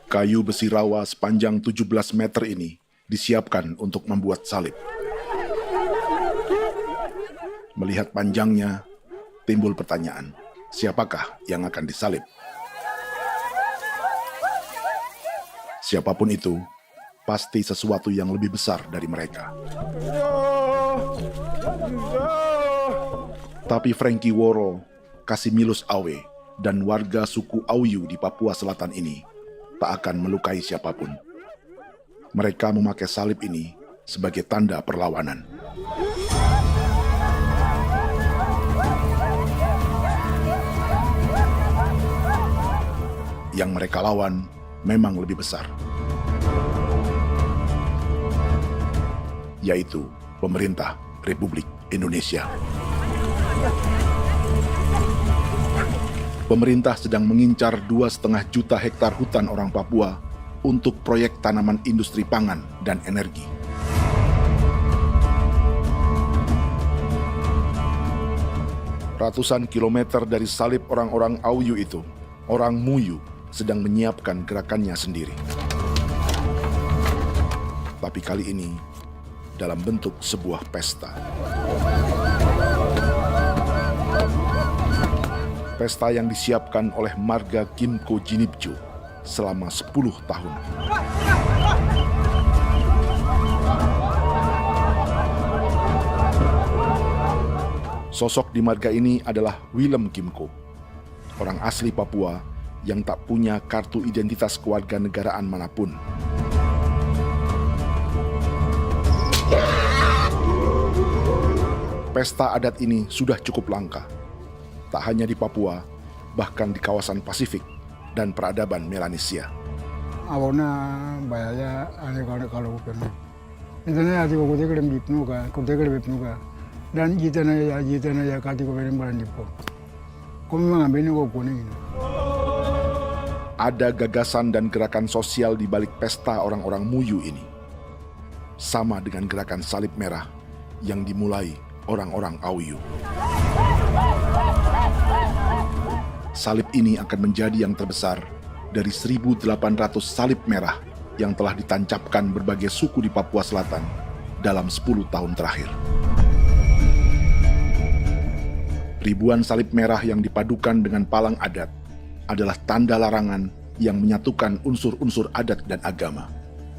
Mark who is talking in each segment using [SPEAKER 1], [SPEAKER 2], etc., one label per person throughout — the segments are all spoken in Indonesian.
[SPEAKER 1] Kayu besi rawa sepanjang 17 meter ini disiapkan untuk membuat salib. Melihat panjangnya, timbul pertanyaan, siapakah yang akan disalib? Siapapun itu, pasti sesuatu yang lebih besar dari mereka. Tapi Frankie Woro, Casimilus Awe, dan warga suku Auyu di Papua Selatan ini tak akan melukai siapapun. Mereka memakai salib ini sebagai tanda perlawanan. Yang mereka lawan memang lebih besar, yaitu pemerintah Republik Indonesia. Pemerintah sedang mengincar 2,5 juta hektar hutan orang Papua untuk proyek tanaman industri pangan dan energi. Ratusan kilometer dari salib orang-orang Auyu itu, orang Muyu sedang menyiapkan gerakannya sendiri. Tapi kali ini dalam bentuk sebuah pesta. Pesta yang disiapkan oleh marga Kimco Jinibjo selama 10 tahun. Sosok di marga ini adalah Willem Kimco, orang asli Papua yang tak punya kartu identitas kewarganegaraan manapun. Pesta adat ini sudah cukup langka, tak hanya di Papua, bahkan di kawasan Pasifik dan peradaban Melanesia.
[SPEAKER 2] Awalnya bayarnya aneh kalau bukan. Itu nih hati kau teker bipnuka, kau teker bipnuka, dan jitana ya kati kau beri barang dipo. Kau memang ambil kau kuning.
[SPEAKER 1] Ada gagasan dan gerakan sosial di balik pesta orang-orang Muyu ini, sama dengan gerakan salib merah yang dimulai orang-orang Auyu. Salib ini akan menjadi yang terbesar dari 1.800 salib merah yang telah ditancapkan berbagai suku di Papua Selatan dalam 10 tahun terakhir. Ribuan salib merah yang dipadukan dengan palang adat adalah tanda larangan yang menyatukan unsur-unsur adat dan agama.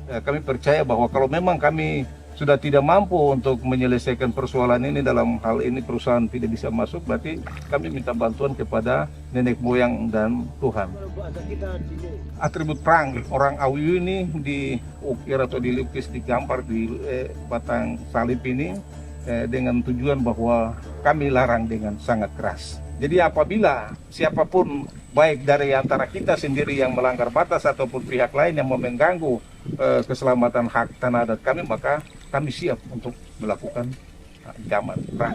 [SPEAKER 3] Kami percaya bahwa kalau memang kami sudah tidak mampu untuk menyelesaikan persoalan ini, dalam hal ini perusahaan tidak bisa masuk, berarti kami minta bantuan kepada nenek moyang dan Tuhan. Atribut perang orang Auyu ini diukir atau dilukis, digambar di batang salib ini dengan tujuan bahwa kami larang dengan sangat keras. Jadi apabila siapapun, baik dari antara kita sendiri yang melanggar batas ataupun pihak lain yang mau mengganggu keselamatan hak tanah adat kami, maka kami siap untuk melakukan ancaman perang.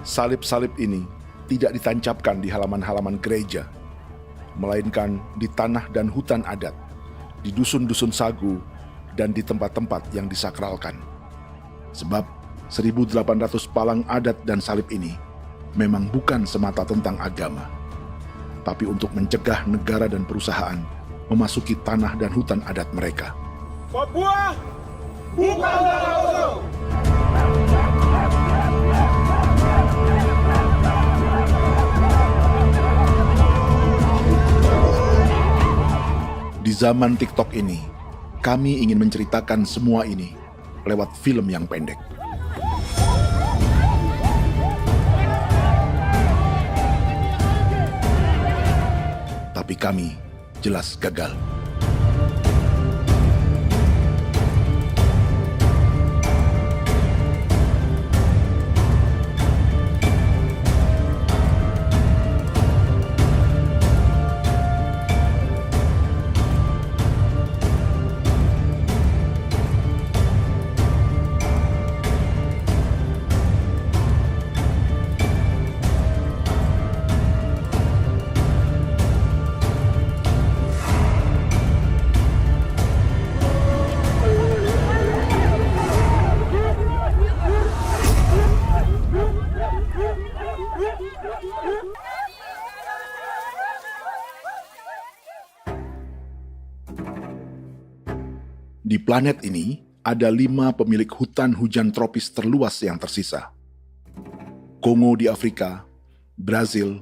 [SPEAKER 1] Salib-salib ini tidak ditancapkan di halaman-halaman gereja, melainkan di tanah dan hutan adat, di dusun-dusun sagu, dan di tempat-tempat yang disakralkan. Sebab 1.800 palang adat dan salib ini memang bukan semata tentang agama, tapi untuk mencegah negara dan perusahaan memasuki tanah dan hutan adat mereka.
[SPEAKER 4] Papua bukan Laut.
[SPEAKER 1] Di zaman TikTok ini, kami ingin menceritakan semua ini lewat film yang pendek. Tapi kami jelas gagal. Di planet ini, ada 5 pemilik hutan hujan tropis terluas yang tersisa. Kongo di Afrika, Brazil,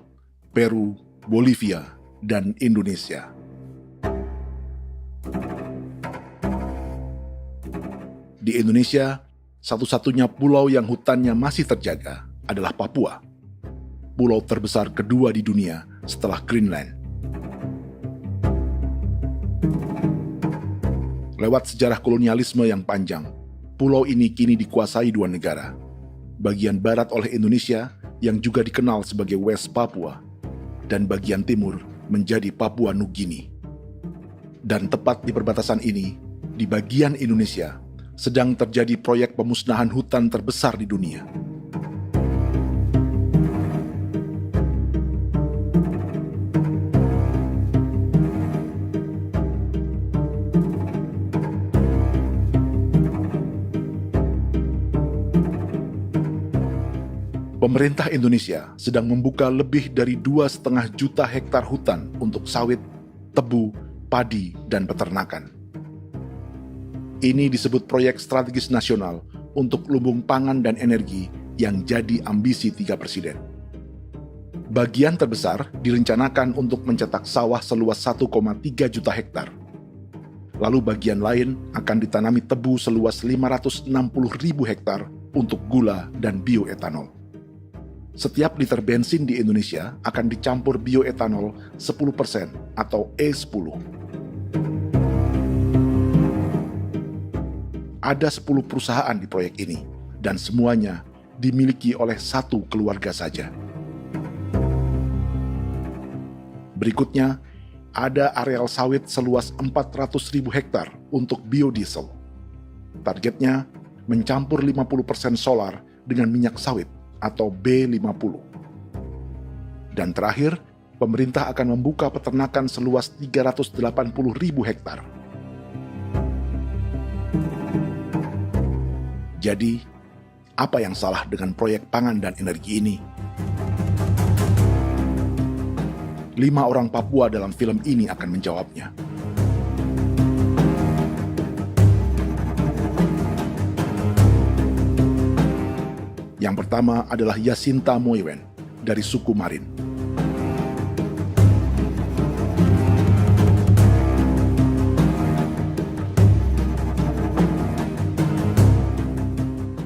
[SPEAKER 1] Peru, Bolivia, dan Indonesia. Di Indonesia, satu-satunya pulau yang hutannya masih terjaga adalah Papua, pulau terbesar kedua di dunia setelah Greenland. Lewat sejarah kolonialisme yang panjang, pulau ini kini dikuasai 2 negara. Bagian barat oleh Indonesia yang juga dikenal sebagai West Papua, dan bagian timur menjadi Papua Nugini. Dan tepat di perbatasan ini, di bagian Indonesia, sedang terjadi proyek pemusnahan hutan terbesar di dunia. Pemerintah Indonesia sedang membuka lebih dari 2,5 juta hektar hutan untuk sawit, tebu, padi, dan peternakan. Ini disebut proyek strategis nasional untuk lumbung pangan dan energi yang jadi ambisi 3 presiden. Bagian terbesar direncanakan untuk mencetak sawah seluas 1,3 juta hektar. Lalu bagian lain akan ditanami tebu seluas 560.000 hektar untuk gula dan bioetanol. Setiap liter bensin di Indonesia akan dicampur bioetanol 10% atau E10. Ada 10 perusahaan di proyek ini, dan semuanya dimiliki oleh 1 keluarga saja. Berikutnya, ada areal sawit seluas 400.000 hektar untuk biodiesel. Targetnya mencampur 50% solar dengan minyak sawit atau B50. Dan terakhir, pemerintah akan membuka peternakan seluas 380.000 hektar. Jadi, apa yang salah dengan proyek pangan dan energi ini? 5 orang Papua dalam film ini akan menjawabnya. Yang pertama adalah Yasinta Moiwen dari suku Marin.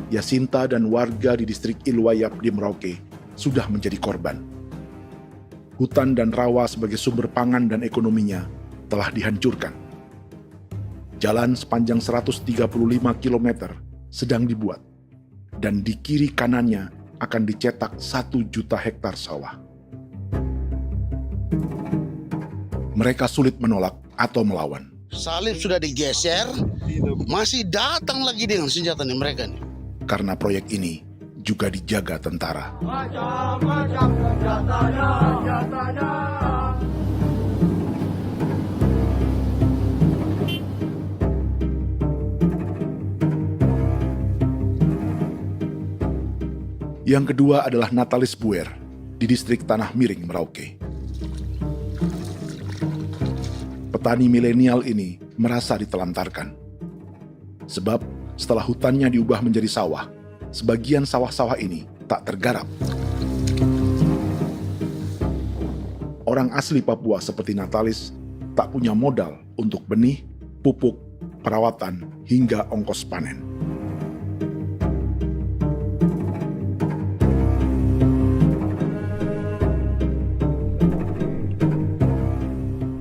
[SPEAKER 1] Yasinta dan warga di distrik Ilwayap di Merauke sudah menjadi korban. Hutan dan rawa sebagai sumber pangan dan ekonominya telah dihancurkan. Jalan sepanjang 135 km sedang dibuat, dan di kiri kanannya akan dicetak 1 juta hektar sawah. Mereka sulit menolak atau melawan.
[SPEAKER 5] Salib sudah digeser, masih datang lagi dengan senjata mereka nih.
[SPEAKER 1] Karena proyek ini juga dijaga tentara.
[SPEAKER 4] Macam-macam senjatanya.
[SPEAKER 1] Yang kedua adalah Natalis Buer di distrik Tanah Miring, Merauke. Petani milenial ini merasa ditelantarkan. Sebab setelah hutannya diubah menjadi sawah, sebagian sawah-sawah ini tak tergarap. Orang asli Papua seperti Natalis tak punya modal untuk benih, pupuk, perawatan, hingga ongkos panen.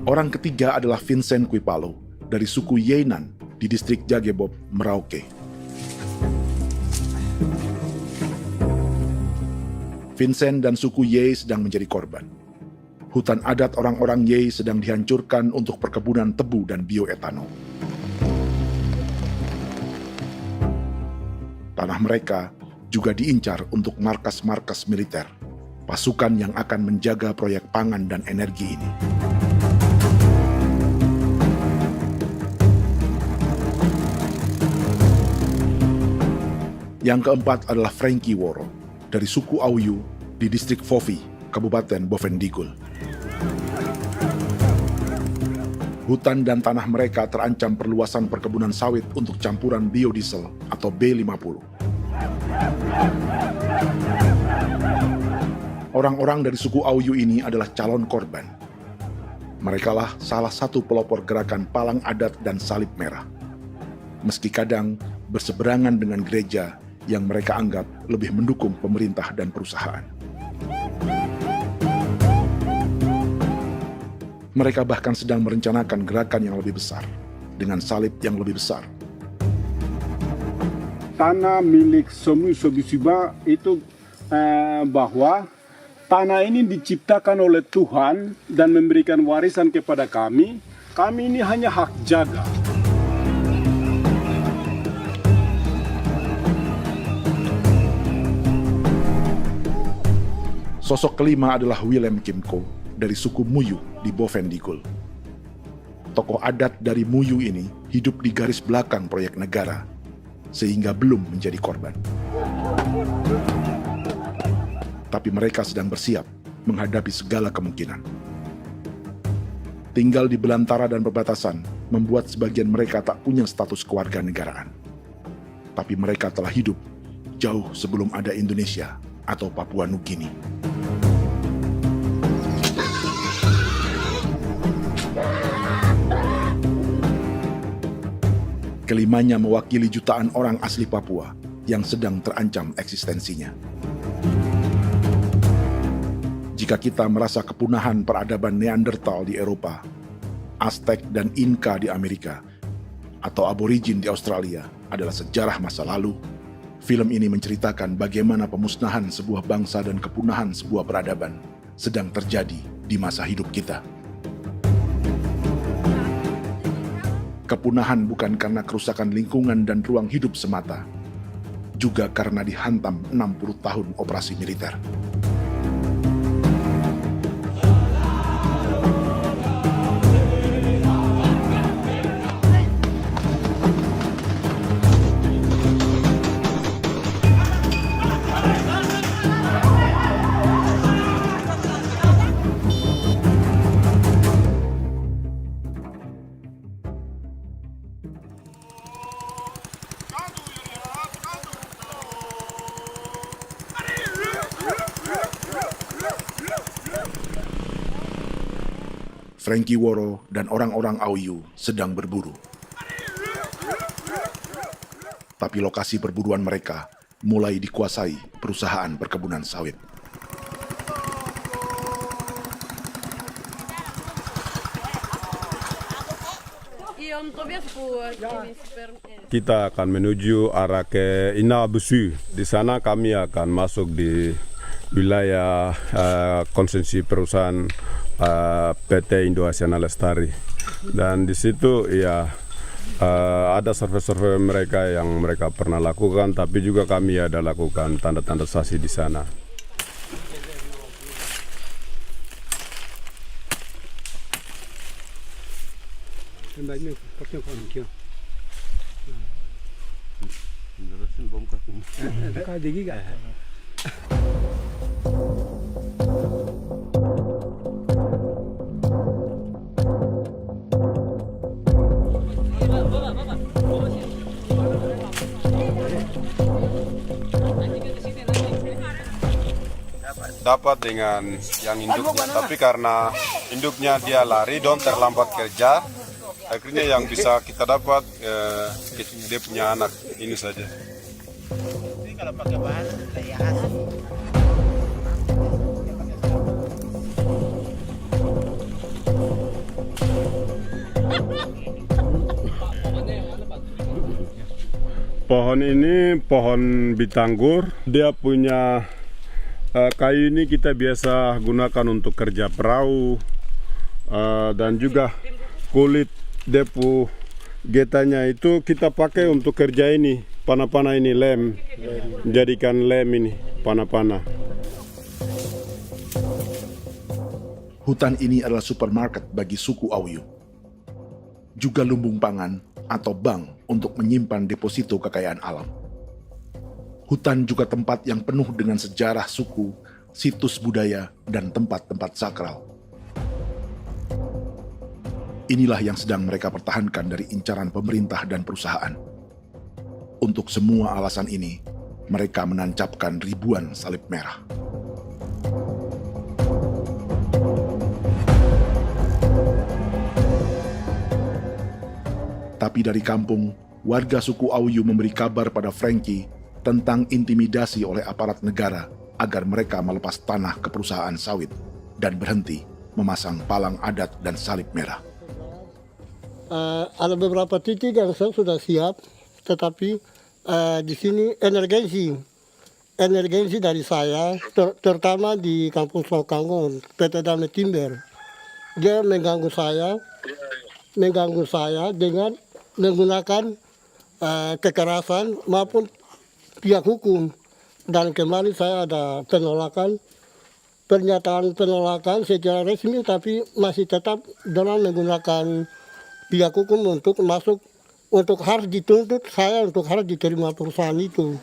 [SPEAKER 1] Orang ketiga adalah Vincent Kuipalo dari suku Yenan di distrik Jagebob, Merauke. Vincent dan suku Ye sedang menjadi korban. Hutan adat orang-orang Ye sedang dihancurkan untuk perkebunan tebu dan bioetanol. Tanah mereka juga diincar untuk markas-markas militer, pasukan yang akan menjaga proyek pangan dan energi ini. Yang keempat adalah Frankie Woro dari suku Auyu di distrik Fofi, Kabupaten Bovendigul. Hutan dan tanah mereka terancam perluasan perkebunan sawit untuk campuran biodiesel atau B50. Orang-orang dari suku Auyu ini adalah calon korban. Merekalah salah satu pelopor gerakan Palang Adat dan Salib Merah. Meski kadang berseberangan dengan gereja yang mereka anggap lebih mendukung pemerintah dan perusahaan. Mereka bahkan sedang merencanakan gerakan yang lebih besar, dengan salib yang lebih besar.
[SPEAKER 6] Tanah milik Somu Sobisiba itu bahwa tanah ini diciptakan oleh Tuhan dan memberikan warisan kepada kami. Kami ini hanya hak jaga.
[SPEAKER 1] Sosok kelima adalah Willem Kimco dari suku Muyu di Bovendigul. Tokoh adat dari Muyu ini hidup di garis belakang proyek negara, sehingga belum menjadi korban. Tapi mereka sedang bersiap menghadapi segala kemungkinan. Tinggal di belantara dan perbatasan membuat sebagian mereka tak punya status kewarganegaraan. Tapi mereka telah hidup jauh sebelum ada Indonesia atau Papua Nugini. Kelimanya mewakili jutaan orang asli Papua yang sedang terancam eksistensinya. Jika kita merasa kepunahan peradaban Neanderthal di Eropa, Aztec dan Inca di Amerika, atau aborigin di Australia adalah sejarah masa lalu, film ini menceritakan bagaimana pemusnahan sebuah bangsa dan kepunahan sebuah peradaban sedang terjadi di masa hidup kita. Kepunahan bukan karena kerusakan lingkungan dan ruang hidup semata, juga karena dihantam 60 tahun operasi militer. Frankie Woro dan orang-orang Auyu sedang berburu. Tapi lokasi perburuan mereka mulai dikuasai perusahaan perkebunan sawit.
[SPEAKER 7] Kita akan menuju arah ke Inabusu. Di sana kami akan masuk di wilayah konsesi perusahaan PT Indo Asiana Lestari, dan di situ ya ada survei-survei mereka yang mereka pernah lakukan, tapi juga kami ada lakukan tanda-tanda saksi di sana. Dapat dengan yang induknya, tapi karena induknya dia lari dan terlambat kerja, akhirnya yang bisa kita dapat dia punya anak ini saja.
[SPEAKER 8] Kalau pakai bahan kayak hasil.
[SPEAKER 7] Pohon ini pohon bitanggur, dia punya kayu ini kita biasa gunakan untuk kerja perahu, dan juga kulit depu getanya itu kita pakai untuk kerja ini, panah-panah ini lem, jadikan lem ini, panah-panah.
[SPEAKER 1] Hutan ini adalah supermarket bagi suku Auyu. Juga lumbung pangan atau bank untuk menyimpan deposito kekayaan alam. Hutan juga tempat yang penuh dengan sejarah suku, situs budaya, dan tempat-tempat sakral. Inilah yang sedang mereka pertahankan dari incaran pemerintah dan perusahaan. Untuk semua alasan ini, mereka menancapkan ribuan salib merah. Tapi dari kampung, warga suku Auyu memberi kabar pada Frankie tentang intimidasi oleh aparat negara agar mereka melepas tanah ke perusahaan sawit dan berhenti memasang palang adat dan salib merah.
[SPEAKER 9] Ada beberapa titik yang saya sudah siap, tetapi di sini emergensi dari saya, terutama di Kampung Sokangon, PT Damai Timber. Dia mengganggu saya dengan menggunakan kekerasan maupun pihak hukum. Dan kemarin saya ada pernyataan penolakan secara resmi, tapi masih tetap dengan menggunakan pihak hukum untuk masuk, untuk harus dituntut saya untuk harus diterima perusahaan itu.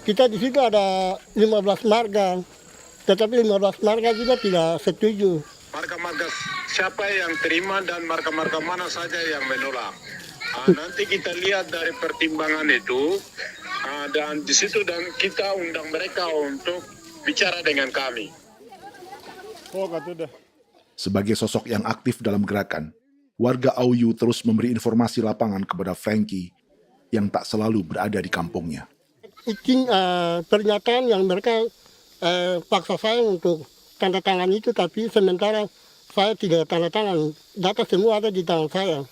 [SPEAKER 9] Kita di situ ada 15 marga, tetapi 15 marga juga tidak setuju.
[SPEAKER 10] Marga-marga siapa yang terima dan marga-marga mana saja yang menolak. Nanti kita lihat dari pertimbangan itu, dan di situ dan kita undang mereka untuk bicara dengan kami.
[SPEAKER 1] Sebagai sosok yang aktif dalam gerakan, warga Auyu terus memberi informasi lapangan kepada Frankie yang tak selalu berada di kampungnya.
[SPEAKER 9] Izin pernyataan yang mereka paksa saya untuk tanda tangan itu, tapi sementara saya tidak tanda tangan. Data semua ada di tangan saya.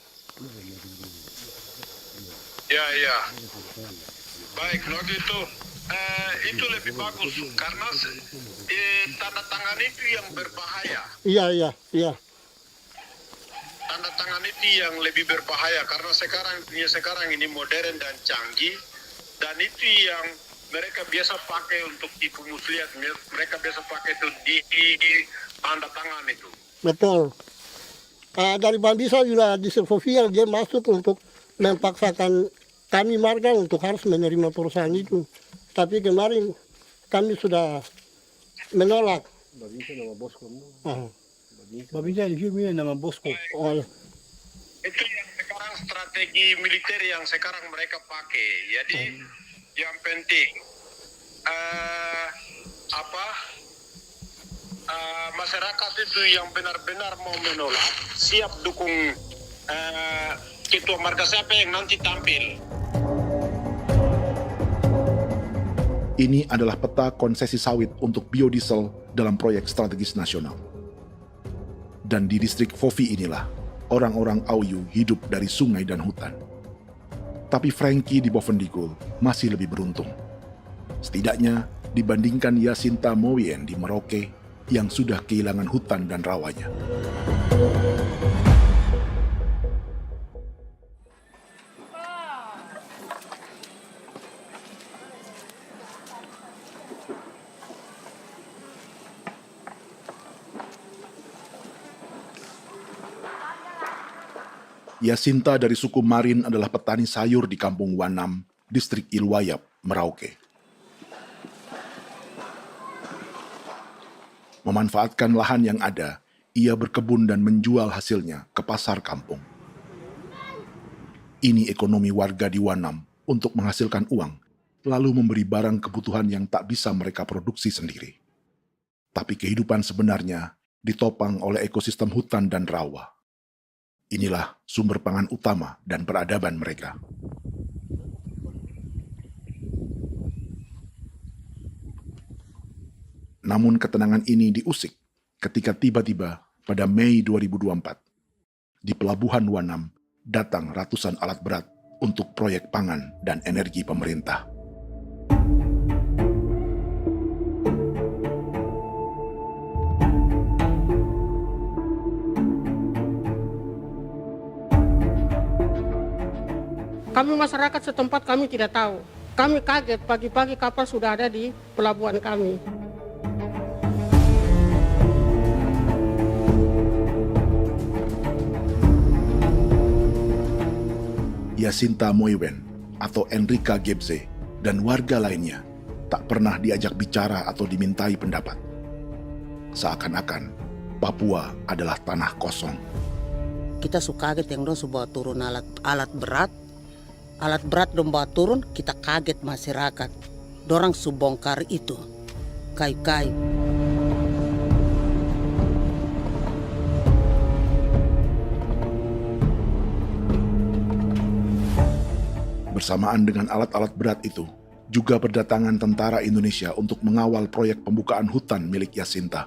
[SPEAKER 10] Ya. Baik, kalau gitu itu lebih bagus karena tanda tangan itu yang berbahaya.
[SPEAKER 9] Iya.
[SPEAKER 10] Tanda tangan itu yang lebih berbahaya karena sekarang ini modern dan canggih, dan itu yang mereka biasa pakai untuk tipu muslihat. Mereka biasa pakai itu di tanda tangan itu.
[SPEAKER 9] Betul. Dari Bambisa juga di Sofia dia masuk untuk memaksakan kami marga untuk harus menerima perusahaan itu. Tapi kemarin kami sudah menolak.
[SPEAKER 2] Babinsa nama bosku. Babinsa ini nama bosku.
[SPEAKER 9] Oh, ya.
[SPEAKER 10] Itu yang sekarang strategi militer yang sekarang mereka pakai. Jadi yang penting masyarakat itu yang benar-benar mau menolak siap dukung ketua marga siapa yang nanti tampil.
[SPEAKER 1] Ini adalah peta konsesi sawit untuk biodiesel dalam proyek strategis nasional. Dan di distrik Fofi inilah, orang-orang Auyu hidup dari sungai dan hutan. Tapi Frankie di Bovendigul masih lebih beruntung. Setidaknya dibandingkan Yasinta Mowien di Merauke yang sudah kehilangan hutan dan rawanya. Yasinta dari suku Marin adalah petani sayur di Kampung Wanam, distrik Ilwayap, Merauke. Memanfaatkan lahan yang ada, ia berkebun dan menjual hasilnya ke pasar kampung. Ini ekonomi warga di Wanam untuk menghasilkan uang, lalu memberi barang kebutuhan yang tak bisa mereka produksi sendiri. Tapi kehidupan sebenarnya ditopang oleh ekosistem hutan dan rawa. Inilah sumber pangan utama dan peradaban mereka. Namun ketenangan ini diusik ketika tiba-tiba pada Mei 2024, di Pelabuhan Wanam datang ratusan alat berat untuk proyek pangan dan energi pemerintah.
[SPEAKER 9] Kami masyarakat setempat kami tidak tahu. Kami kaget pagi-pagi kapal sudah ada di pelabuhan kami.
[SPEAKER 1] Yasinta Mowien atau Enrika Gebze dan warga lainnya tak pernah diajak bicara atau dimintai pendapat. Seakan-akan Papua adalah tanah kosong.
[SPEAKER 11] Kita suka kaget yang dong bawa turun alat berat dong bawa turun, kita kaget masyarakat. Dorang subongkar itu kayu-kayu.
[SPEAKER 1] Bersamaan dengan alat-alat berat itu, juga berdatangan tentara Indonesia untuk mengawal proyek pembukaan hutan milik Jacinta.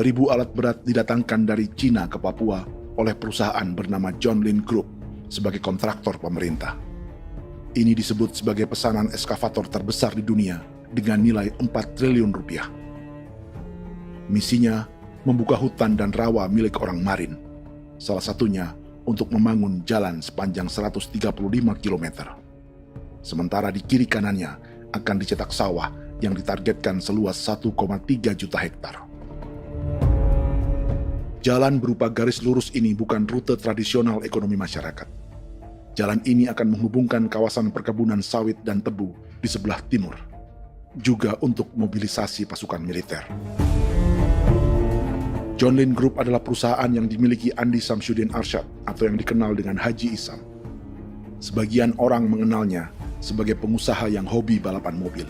[SPEAKER 1] Ribu alat berat didatangkan dari Cina ke Papua oleh perusahaan bernama John Lin Group sebagai kontraktor pemerintah. Ini disebut sebagai pesanan eskavator terbesar di dunia dengan nilai 4 triliun rupiah. Misinya membuka hutan dan rawa milik orang Marin, salah satunya untuk membangun jalan sepanjang 135 km. Sementara di kiri kanannya akan dicetak sawah yang ditargetkan seluas 1,3 juta hektar. Jalan berupa garis lurus ini bukan rute tradisional ekonomi masyarakat. Jalan ini akan menghubungkan kawasan perkebunan sawit dan tebu di sebelah timur, juga untuk mobilisasi pasukan militer. John Lin Group adalah perusahaan yang dimiliki Andi Samsudin Arsyad atau yang dikenal dengan Haji Isam. Sebagian orang mengenalnya sebagai pengusaha yang hobi balapan mobil.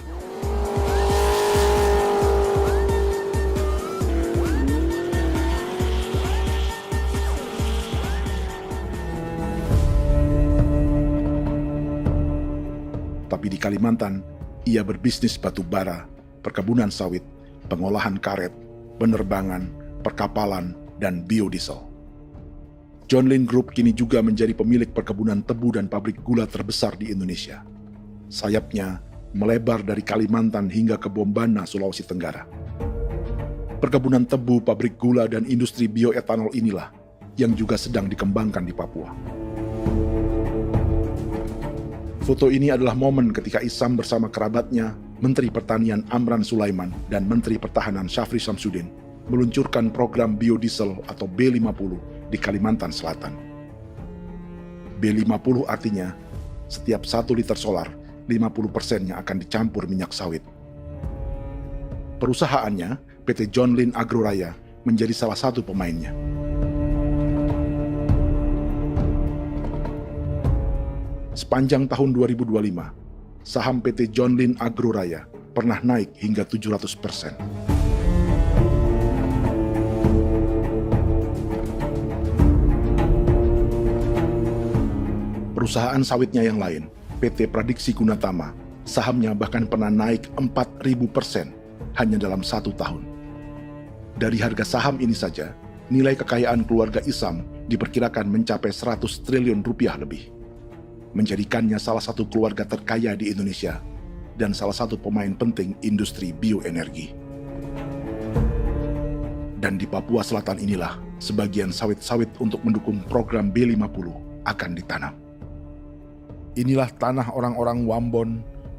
[SPEAKER 1] Tapi di Kalimantan, ia berbisnis batu bara, perkebunan sawit, pengolahan karet, penerbangan, perkapalan, dan biodiesel. John Lin Group kini juga menjadi pemilik perkebunan tebu dan pabrik gula terbesar di Indonesia. Sayapnya melebar dari Kalimantan hingga ke Bombana, Sulawesi Tenggara. Perkebunan tebu, pabrik gula, dan industri bioetanol inilah yang juga sedang dikembangkan di Papua. Foto ini adalah momen ketika Isam bersama kerabatnya, Menteri Pertanian Amran Sulaiman dan Menteri Pertahanan Syafri Samsudin, meluncurkan program biodiesel atau B50 di Kalimantan Selatan. B50 artinya, setiap 1 liter solar, 50%-nya akan dicampur minyak sawit. Perusahaannya, PT John Lin Agroraya, menjadi salah satu pemainnya. Sepanjang tahun 2025, saham PT John Lin Agroraya pernah naik hingga 700%. Perusahaan sawitnya yang lain, PT Pradiksi Gunatama, sahamnya bahkan pernah naik 4.000% hanya dalam 1 tahun. Dari harga saham ini saja, nilai kekayaan keluarga Isam diperkirakan mencapai 100 triliun rupiah lebih, menjadikannya salah satu keluarga terkaya di Indonesia dan salah satu pemain penting industri bioenergi. Dan di Papua Selatan inilah sebagian sawit-sawit untuk mendukung program B50 akan ditanam. Inilah tanah orang-orang Wambon,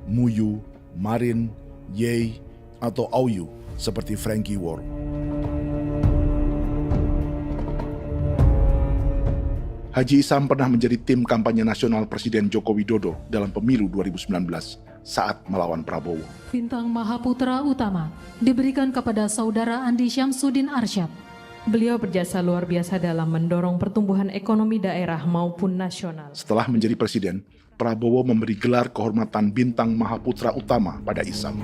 [SPEAKER 1] Muyu, Marin, Yei, atau Auyu seperti Frankie Ward. Haji Isam pernah menjadi tim kampanye nasional Presiden Joko Widodo dalam pemilu 2019 saat melawan Prabowo.
[SPEAKER 12] Bintang Mahaputra Utama diberikan kepada Saudara Andi Syamsuddin Arsyad. Beliau berjasa luar biasa dalam mendorong pertumbuhan ekonomi daerah maupun nasional.
[SPEAKER 1] Setelah menjadi presiden, Prabowo memberi gelar kehormatan Bintang Mahaputra Utama pada Isam.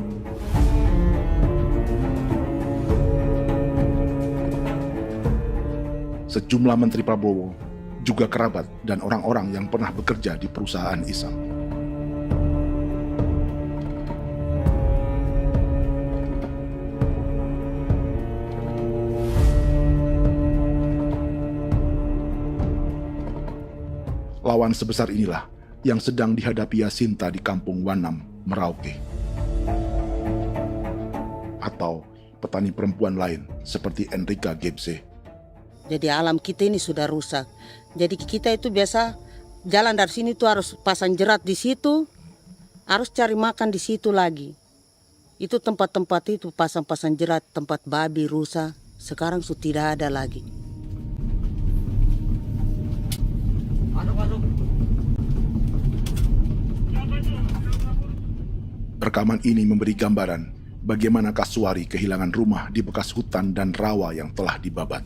[SPEAKER 1] Sejumlah menteri Prabowo, juga kerabat dan orang-orang yang pernah bekerja di perusahaan Isam. Lawan sebesar inilah yang sedang dihadapi Jacinta di kampung Wanam, Merauke. Atau petani perempuan lain seperti Enrika Gebse.
[SPEAKER 11] Jadi alam kita ini sudah rusak. Jadi kita itu biasa jalan dari sini tuh harus pasang jerat di situ, harus cari makan di situ lagi. Itu tempat-tempat itu pasang-pasang jerat, tempat babi, rusa, sekarang sudah tidak ada lagi.
[SPEAKER 1] Rekaman ini memberi gambaran bagaimana Kasuari kehilangan rumah di bekas hutan dan rawa yang telah dibabat.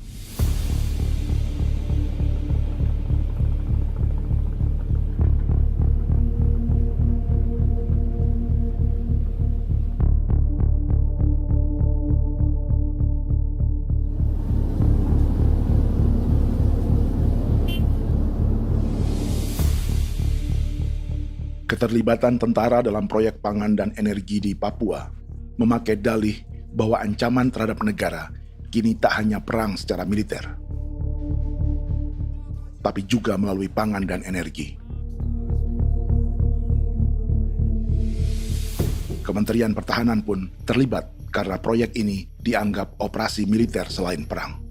[SPEAKER 1] Keterlibatan tentara dalam proyek pangan dan energi di Papua memakai dalih bahwa ancaman terhadap negara kini tak hanya perang secara militer, tapi juga melalui pangan dan energi. Kementerian Pertahanan pun terlibat karena proyek ini dianggap operasi militer selain perang.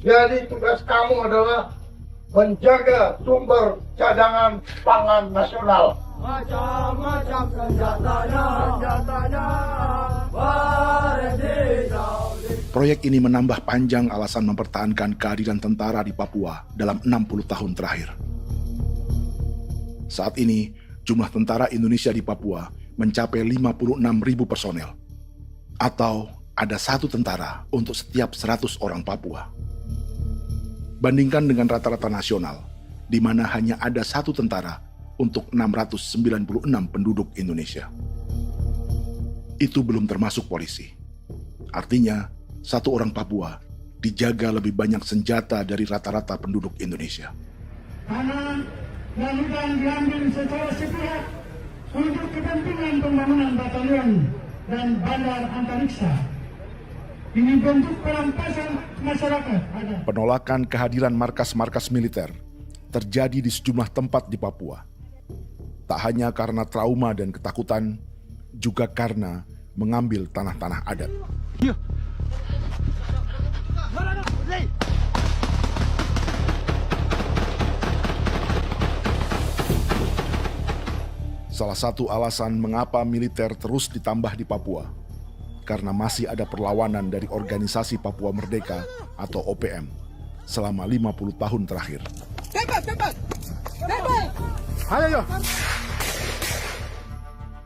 [SPEAKER 4] Jadi tugas kamu adalah menjaga sumber cadangan pangan nasional. Macam-macam senjatanya,
[SPEAKER 1] Proyek ini menambah panjang alasan mempertahankan kehadiran tentara di Papua dalam 60 tahun terakhir. Saat ini, jumlah tentara Indonesia di Papua mencapai 56.000 personel, atau ada 1 tentara untuk setiap 100 orang Papua. Bandingkan dengan rata-rata nasional, di mana hanya ada 1 tentara untuk 696 penduduk Indonesia. Itu belum termasuk polisi. Artinya, 1 orang Papua dijaga lebih banyak senjata dari rata-rata penduduk Indonesia.
[SPEAKER 2] Tanah dan hutan diambil secara sepihak untuk kepentingan pembangunan batalion dan bandar antariksa. Ini bentuk perampasan masyarakat.
[SPEAKER 1] Penolakan kehadiran markas-markas militer terjadi di sejumlah tempat di Papua. Tak hanya karena trauma dan ketakutan, juga karena mengambil tanah-tanah adat. Salah satu alasan mengapa militer terus ditambah di Papua, karena masih ada perlawanan dari Organisasi Papua Merdeka atau OPM selama 50 tahun terakhir. Ayo.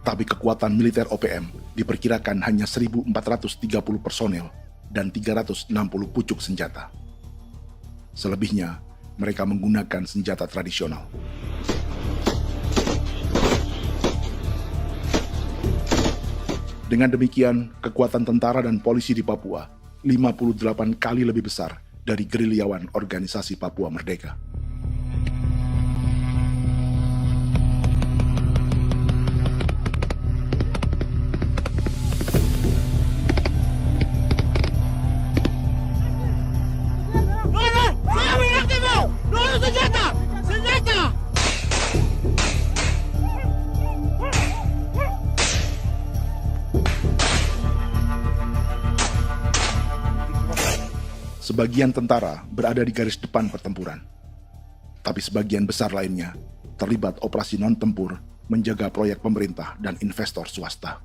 [SPEAKER 1] Tapi kekuatan militer OPM diperkirakan hanya 1.430 personel dan 360 pucuk senjata. Selebihnya, mereka menggunakan senjata tradisional. Dengan demikian, kekuatan tentara dan polisi di Papua 58 kali lebih besar dari gerilyawan Organisasi Papua Merdeka. Sebagian tentara berada di garis depan pertempuran, tapi sebagian besar lainnya terlibat operasi non-tempur menjaga proyek pemerintah dan investor swasta.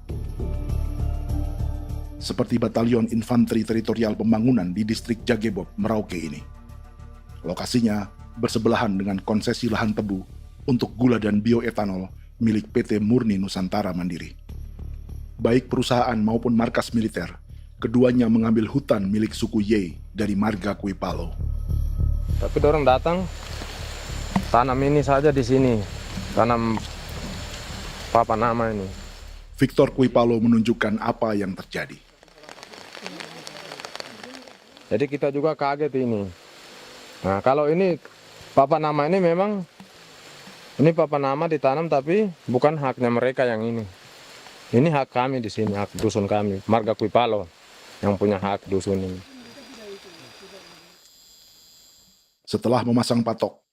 [SPEAKER 1] Seperti Batalion Infanteri Teritorial Pembangunan di distrik Jagebob, Merauke ini. Lokasinya bersebelahan dengan konsesi lahan tebu untuk gula dan bioetanol milik PT Murni Nusantara Mandiri. Baik perusahaan maupun markas militer, keduanya mengambil hutan milik suku Ye dari marga Kuipalo.
[SPEAKER 13] Tapi dorong datang, tanam ini saja di sini, tanam papa nama ini.
[SPEAKER 1] Victor Kuipalo menunjukkan apa yang terjadi.
[SPEAKER 13] Jadi kita juga kaget ini. Nah kalau ini papa nama ini memang, ini papa nama ditanam tapi bukan haknya mereka yang ini. Ini hak kami di sini, hak dusun kami, marga Kuipalo yang punya hak dusun ini.
[SPEAKER 1] Setelah memasang patok,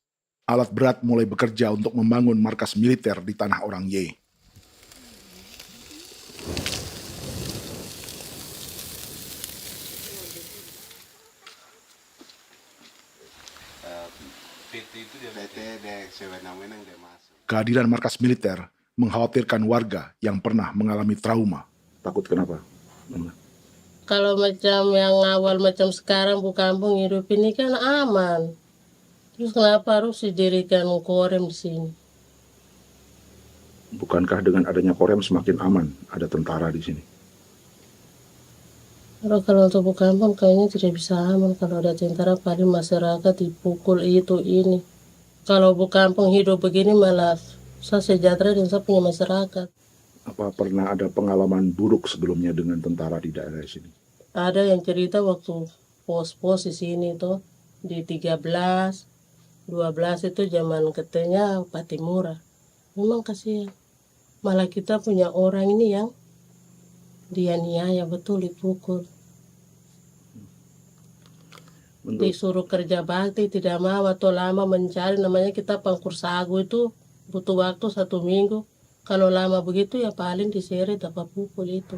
[SPEAKER 1] alat berat mulai bekerja untuk membangun markas militer di tanah orang Ye. Kehadiran markas militer mengkhawatirkan warga yang pernah mengalami trauma. Takut kenapa?
[SPEAKER 11] Kalau macam yang awal macam sekarang bu kampung hidup ini kan aman. Terus kenapa harus didirikan korem di sini?
[SPEAKER 1] Bukankah dengan adanya Korem semakin aman ada tentara di sini?
[SPEAKER 11] Kalau untuk kampung kayaknya tidak bisa aman kalau ada tentara, paling masyarakat dipukul itu ini. Kalau kampung hidup begini malah saya sejahtera dan saya punya masyarakat.
[SPEAKER 1] Apa pernah ada pengalaman buruk sebelumnya dengan tentara di daerah sini?
[SPEAKER 11] Ada yang cerita waktu pos-pos di sini tuh di 13, 12 itu zaman katanya Patimura. Memang kasihan. Malah kita punya orang ini yang dianiaya betul, dipukul. Disuruh kerja bakti tidak mau atau lama mencari, namanya kita pangkur sagu itu butuh waktu 1 minggu. Kalau lama begitu ya paling diseret apa pukul itu.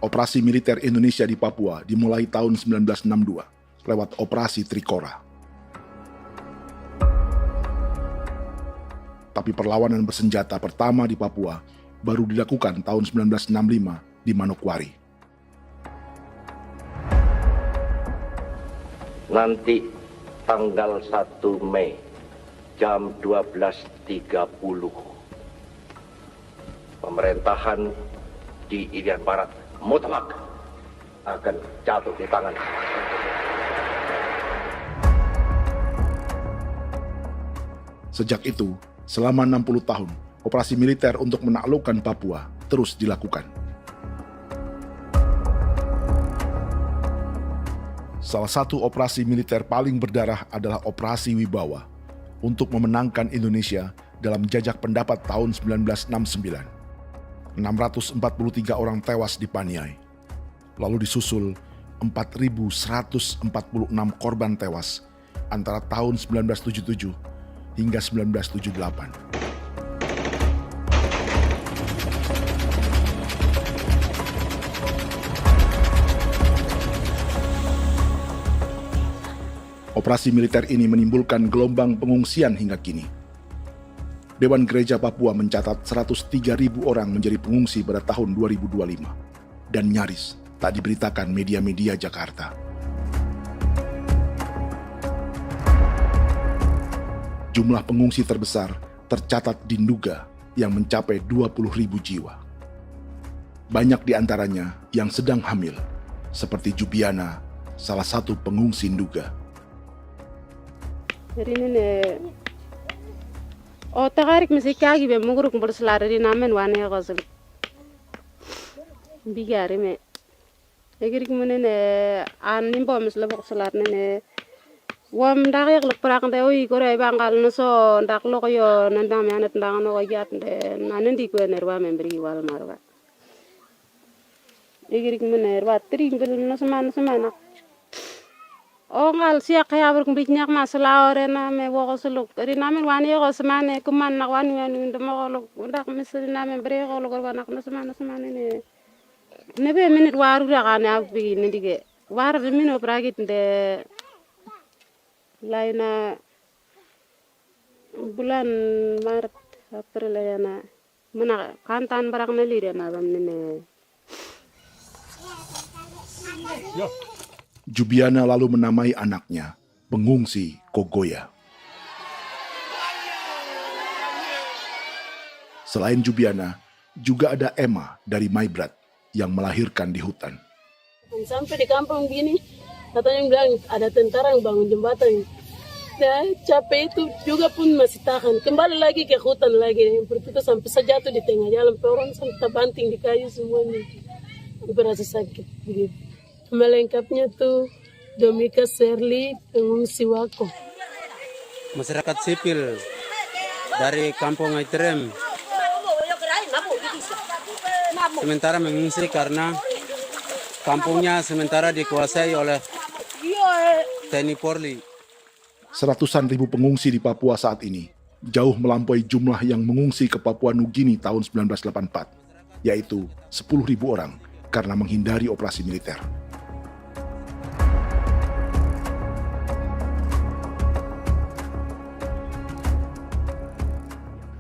[SPEAKER 1] Operasi militer Indonesia di Papua dimulai tahun 1962 lewat Operasi Trikora. Tapi perlawanan bersenjata pertama di Papua baru dilakukan tahun 1965 di Manokwari.
[SPEAKER 14] Nanti tanggal 1 Mei jam 12.30 pemerintahan di Irian Barat mutlak akan jatuh di tangan.
[SPEAKER 1] Sejak itu, selama 60 tahun, operasi militer untuk menaklukkan Papua terus dilakukan. Salah satu operasi militer paling berdarah adalah Operasi Wibawa untuk memenangkan Indonesia dalam jajak pendapat tahun 1969. 643 orang tewas di Paniai. Lalu disusul 4.146 korban tewas antara tahun 1977 hingga 1978. Operasi militer ini menimbulkan gelombang pengungsian hingga kini. Dewan Gereja Papua mencatat 103.000 orang menjadi pengungsi pada tahun 2025 dan nyaris tak diberitakan media-media Jakarta. Jumlah pengungsi terbesar tercatat di Nduga yang mencapai 20.000 jiwa. Banyak di antaranya yang sedang hamil, seperti Jubiana, salah satu pengungsi Nduga.
[SPEAKER 15] O tagarik misi kagi be muguru kumpul selare di namen wane gosem bigari me egirik munene an nimbo misle bok selare ne wam dagyak lok prak nde oyi gore bangal no so ndak lok yo nandam yanet ndang no yat nde nanendi ko nerwa membri wal marwa egirik munene wa tri ngel no semana o ngal siak ya ber kumbik nyak masala ore na me wo suluk ri namen wani go semane kuman nak wani wani ndemo go ndak misri namen bre go go nak no semane ne be minit waru ra kana bi ne dige war de mino pragit de laina bulan maret april ya na mana kantan barang ne lire na bam ne
[SPEAKER 1] Jubiana lalu menamai anaknya pengungsi Kogoya. Selain Jubiana, juga ada Emma dari Maibrat yang melahirkan di hutan.
[SPEAKER 16] Sampai di kampung gini, katanya bilang ada tentara yang bangun jembatan. Ya, capek itu juga pun masih tahan. Kembali lagi ke hutan lagi. Berputar sampai saya jatuh di tengah jalan. Orang sampai terbanting di kayu semuanya. Berasa sakit begitu. Melengkapnya tuh Domika Serli, pengungsi Wako.
[SPEAKER 17] Masyarakat sipil dari Kampung Aitrem sementara mengungsi karena kampungnya sementara dikuasai oleh TNI Polri.
[SPEAKER 1] Seratusan ribu pengungsi di Papua saat ini jauh melampaui jumlah yang mengungsi ke Papua Nugini tahun 1984, yaitu 10.000 orang karena menghindari operasi militer.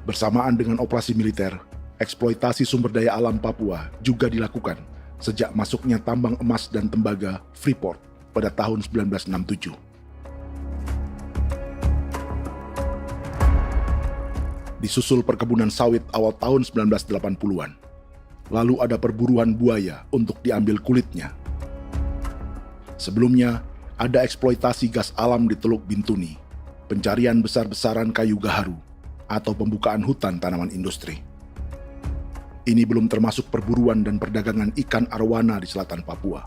[SPEAKER 1] Bersamaan dengan operasi militer, eksploitasi sumber daya alam Papua juga dilakukan sejak masuknya tambang emas dan tembaga Freeport pada tahun 1967. Disusul perkebunan sawit awal tahun 1980-an. Lalu ada perburuan buaya untuk diambil kulitnya. Sebelumnya, ada eksploitasi gas alam di Teluk Bintuni, pencarian besar-besaran kayu gaharu, atau pembukaan hutan tanaman industri. Ini belum termasuk perburuan dan perdagangan ikan arwana di selatan Papua,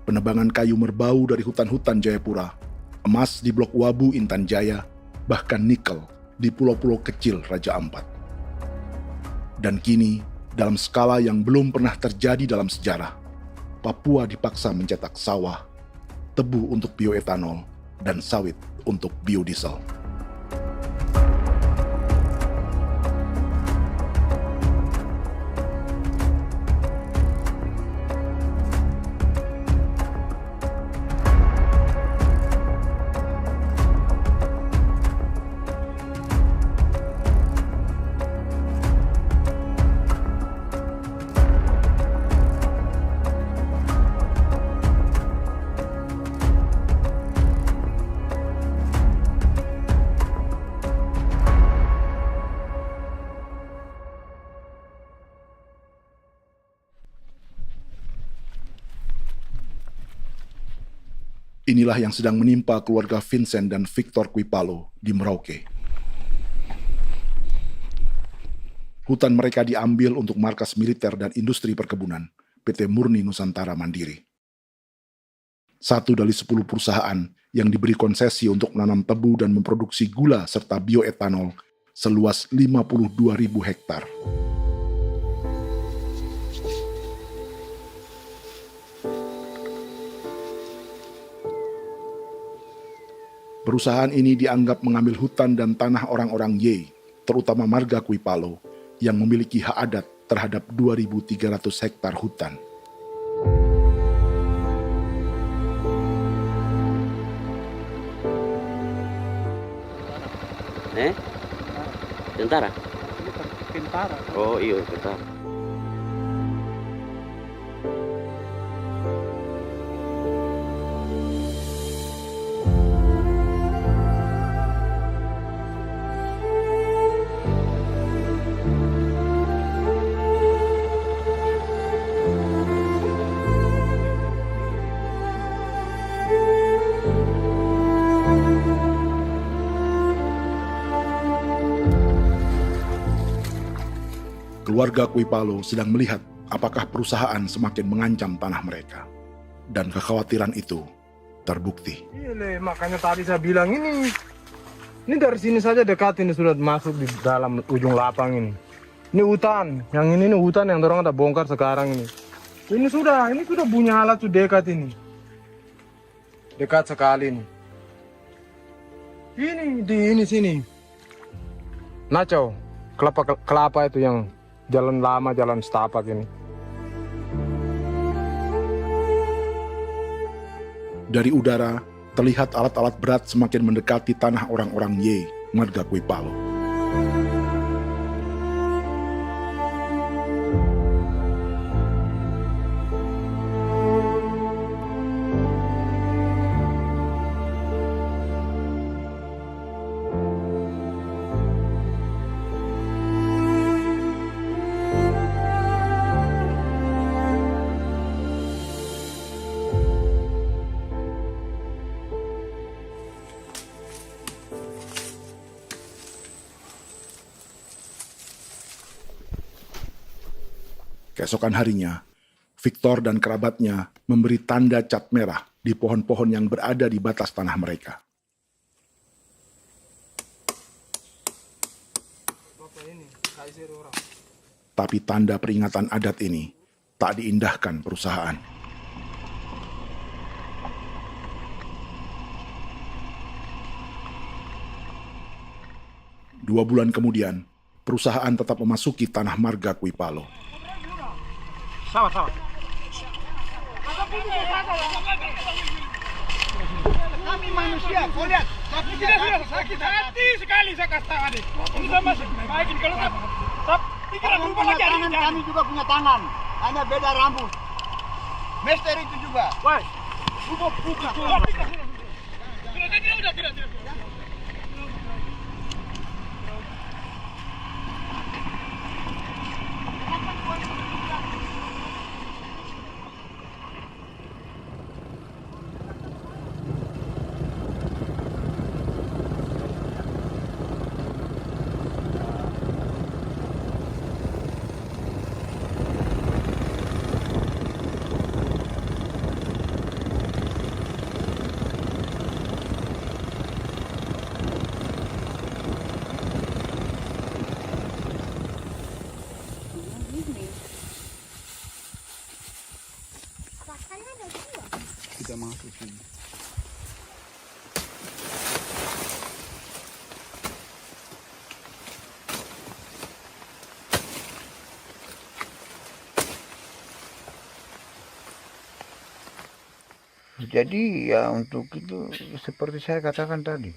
[SPEAKER 1] penebangan kayu merbau dari hutan-hutan Jayapura, emas di Blok Wabu Intan Jaya, bahkan nikel di pulau-pulau kecil Raja Ampat. Dan kini, dalam skala yang belum pernah terjadi dalam sejarah, Papua dipaksa mencetak sawah, tebu untuk bioetanol, dan sawit untuk biodiesel. Inilah yang sedang menimpa keluarga Vincent dan Victor Kuipalo di Merauke. Hutan mereka diambil untuk markas militer dan industri perkebunan, PT Murni Nusantara Mandiri. 1 dari 10 perusahaan yang diberi konsesi untuk menanam tebu dan memproduksi gula serta bioetanol seluas 52.000 hektar. Perusahaan ini dianggap mengambil hutan dan tanah orang-orang Ye, terutama marga Kuipalo, yang memiliki hak adat terhadap 2.300 hektar hutan.
[SPEAKER 18] Tentara?
[SPEAKER 8] Tentara.
[SPEAKER 18] Oh iya, tentara.
[SPEAKER 1] Keluarga Kuipalo sedang melihat apakah perusahaan semakin mengancam tanah mereka. Dan kekhawatiran itu terbukti.
[SPEAKER 13] Iya, makanya tadi saya bilang ini dari sini saja dekat ini sudah masuk di dalam ujung lapang ini. Ini hutan, yang ini hutan yang dorong ada bongkar sekarang ini. Ini sudah punya alat sudah dekat ini. Dekat sekali ini. Ini di sini. Nacau, kelapa itu yang jalan lama, jalan setapak ini.
[SPEAKER 1] Dari udara, terlihat alat-alat berat semakin mendekati tanah orang-orang Ye, marga Kuipalo. Keesokan harinya, Victor dan kerabatnya memberi tanda cat merah di pohon-pohon yang berada di batas tanah mereka. Tapi tanda peringatan adat ini tak diindahkan perusahaan. Dua bulan kemudian, perusahaan tetap memasuki tanah marga Kuipalo.
[SPEAKER 8] Sama. Kami manusia, kau lihat. Tapi tidak sudah sakit hati sekali saya katakan. Ini sama baikin kalau pikiran berubah lagi. Kami juga punya tangan, hanya beda rambut. Mister itu juga. Woi, buka. Tidak.
[SPEAKER 18] Jadi ya untuk itu seperti saya katakan tadi,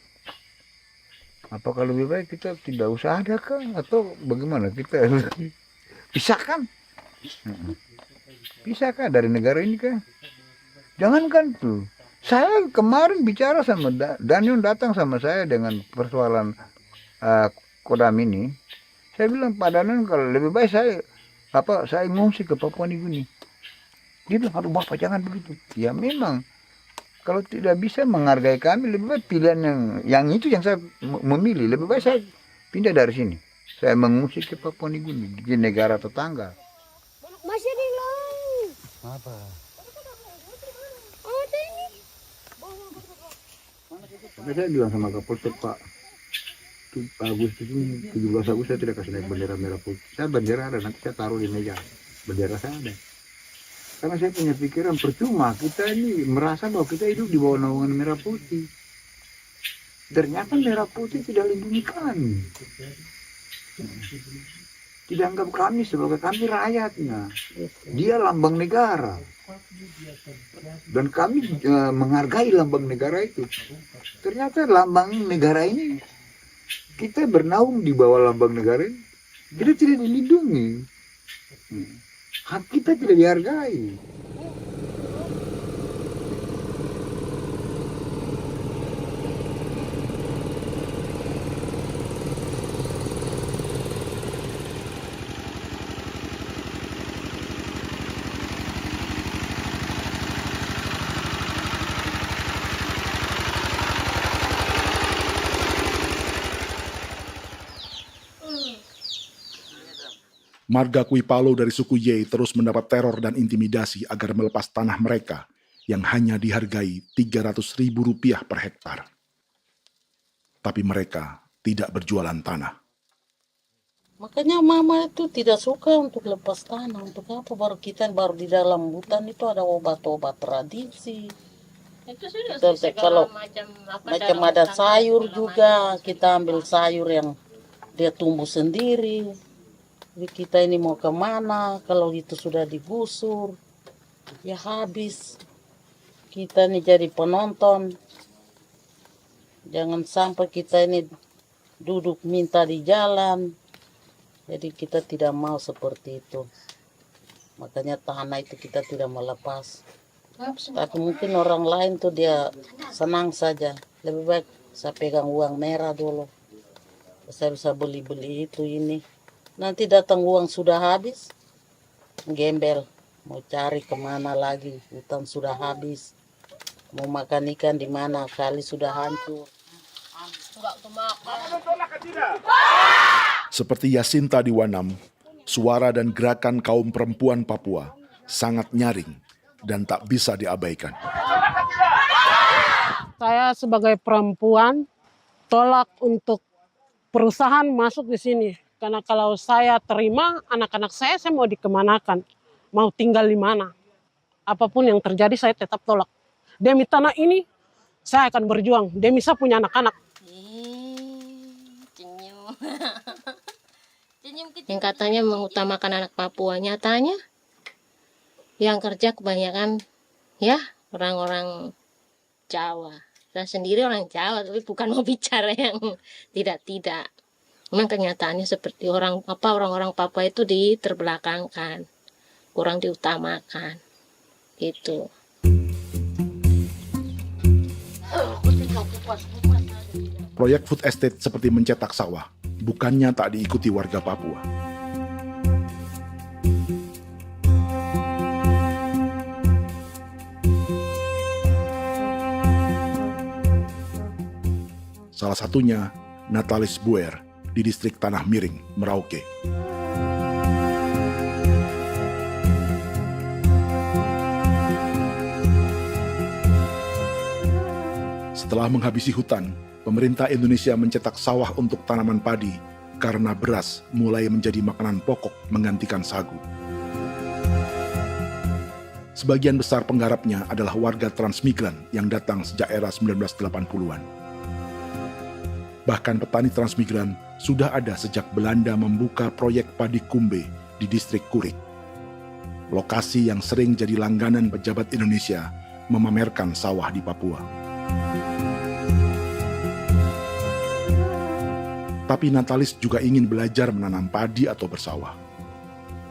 [SPEAKER 18] apakah lebih baik kita tidak usah ada kan atau bagaimana, kita pisahkan, pisahkan dari negara ini kan, jangankan tuh. Saya kemarin bicara sama Daniel, datang sama saya dengan persoalan Kodam ini. Saya bilang, Pak Daniel, kalau lebih baik saya ngungsi ke Papua Nugini. Dia bilang, aduh Bapak jangan begitu. Ya memang, kalau tidak bisa menghargai kami, lebih baik pilihan yang itu yang saya memilih. Lebih baik saya pindah dari sini. Saya mengungsi ke Papua Nugini, di negara tetangga.
[SPEAKER 15] Masih di laut.
[SPEAKER 18] Apa?
[SPEAKER 15] Ada ini.
[SPEAKER 18] Makanya saya bilang sama Kapolsek, Pak, Agustus ini, 17 Agustus saya tidak kasih naik bendera merah putih. Saya bendera ada, nanti saya taruh di meja. Bendera saya ada. Karena saya punya pikiran percuma, kita ini merasa bahwa kita hidup di bawah naungan merah putih. Ternyata merah putih tidak lindungi kami. Tidak anggap kami sebagai kami rakyatnya. Dia lambang negara. Dan kami menghargai lambang negara itu. Ternyata lambang negara ini, kita bernaung di bawah lambang negara ini, kita tidak dilindungi. Hak kita tidak dihargai.
[SPEAKER 1] Marga Kuipalo dari suku Ye terus mendapat teror dan intimidasi agar melepas tanah mereka yang hanya dihargai Rp300.000 per hektar. Tapi mereka tidak berjualan tanah.
[SPEAKER 11] Makanya mama itu tidak suka untuk lepas tanah. Untuk apa? Baru di dalam hutan itu ada obat-obat tradisi.
[SPEAKER 16] Itu sudah
[SPEAKER 11] Kalau
[SPEAKER 16] macam
[SPEAKER 11] ada sayur juga, kita ambil sayur yang dia tumbuh sendiri. Jadi kita ini mau kemana, kalau itu sudah digusur, ya habis. Kita ini jadi penonton. Jangan sampai kita ini duduk minta di jalan. Jadi kita tidak mau seperti itu. Makanya tanah itu kita tidak melepas. Tapi mungkin orang lain tuh dia senang saja. Lebih baik saya pegang uang merah dulu. Saya bisa beli-beli itu ini. Nanti datang uang sudah habis, gembel. Mau cari kemana lagi, hutan sudah habis. Mau makan ikan di mana, kali sudah hancur.
[SPEAKER 1] Seperti Yasinta di Wanam, suara dan gerakan kaum perempuan Papua sangat nyaring dan tak bisa diabaikan.
[SPEAKER 19] Saya sebagai perempuan tolak untuk perusahaan masuk di sini. Karena kalau saya terima anak-anak saya mau dikemanakan, mau tinggal di mana. Apapun yang terjadi saya tetap tolak. Demi tanah ini saya akan berjuang, demi saya punya anak-anak.
[SPEAKER 20] Yang katanya mengutamakan anak Papua, nyatanya yang kerja kebanyakan ya orang-orang Jawa. Saya sendiri orang Jawa, tapi bukan mau bicara yang tidak-tidak. Memang kenyataannya seperti orang-orang Papua itu diterbelakangkan, kurang diutamakan, gitu.
[SPEAKER 1] Proyek food estate seperti mencetak sawah, bukannya tak diikuti warga Papua. Salah satunya Natalis Buer di distrik Tanah Miring, Merauke. Setelah menghabisi hutan, pemerintah Indonesia mencetak sawah untuk tanaman padi karena beras mulai menjadi makanan pokok menggantikan sagu. Sebagian besar penggarapnya adalah warga transmigran yang datang sejak era 1980-an. Bahkan petani transmigran sudah ada sejak Belanda membuka proyek padi kumbe di distrik Kurik. Lokasi yang sering jadi langganan pejabat Indonesia memamerkan sawah di Papua. Tapi Natalis juga ingin belajar menanam padi atau bersawah.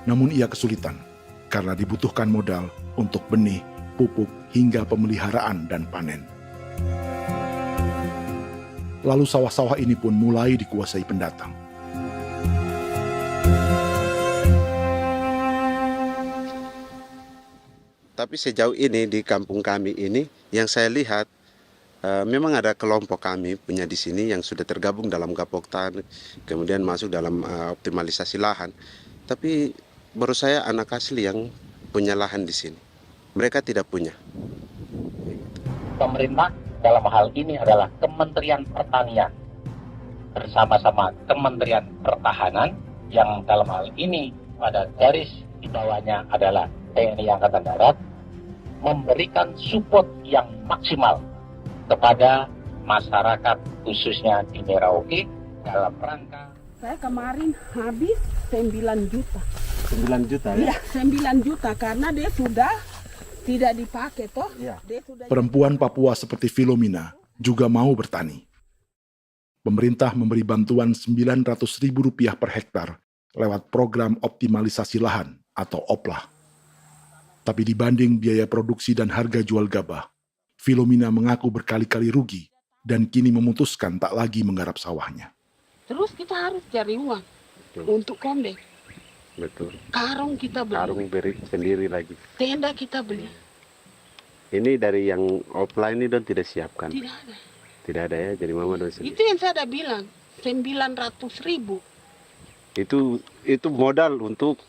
[SPEAKER 1] Namun ia kesulitan karena dibutuhkan modal untuk benih, pupuk, hingga pemeliharaan dan panen. Lalu sawah-sawah ini pun mulai dikuasai pendatang.
[SPEAKER 21] Tapi sejauh ini di kampung kami ini yang saya lihat memang ada kelompok kami punya di sini yang sudah tergabung dalam Gapoktan, kemudian masuk dalam optimalisasi lahan. Tapi baru saya anak asli yang punya lahan di sini. Mereka tidak punya.
[SPEAKER 22] Pemerintah dalam hal ini adalah Kementerian Pertanian bersama-sama Kementerian Pertahanan yang dalam hal ini pada garis di bawahnya adalah TNI Angkatan Darat, memberikan support yang maksimal kepada masyarakat khususnya di Merauke dalam rangka.
[SPEAKER 19] Saya kemarin habis 9 juta.
[SPEAKER 21] 9 juta ya?
[SPEAKER 19] Iya, 9 juta karena dia sudah tidak dipakai toh.
[SPEAKER 21] Ya.
[SPEAKER 19] Dia sudah...
[SPEAKER 1] Perempuan Papua seperti Filomina juga mau bertani. Pemerintah memberi bantuan Rp900.000 per hektar lewat program optimalisasi lahan atau OPLAH. Tapi dibanding biaya produksi dan harga jual gabah, Filomina mengaku berkali-kali rugi dan kini memutuskan tak lagi menggarap sawahnya.
[SPEAKER 19] Terus kita harus cari uang untuk kondek.
[SPEAKER 21] Betul.
[SPEAKER 19] Karung kita beli.
[SPEAKER 21] Karung beri sendiri lagi.
[SPEAKER 19] Tenda kita beli.
[SPEAKER 21] Ini dari yang offline ini don tidak siapkan.
[SPEAKER 19] Tidak ada.
[SPEAKER 21] Tidak ada ya, jadi mama don sendiri.
[SPEAKER 19] Itu yang saya ada bilang, 900.000.
[SPEAKER 21] Itu modal untuk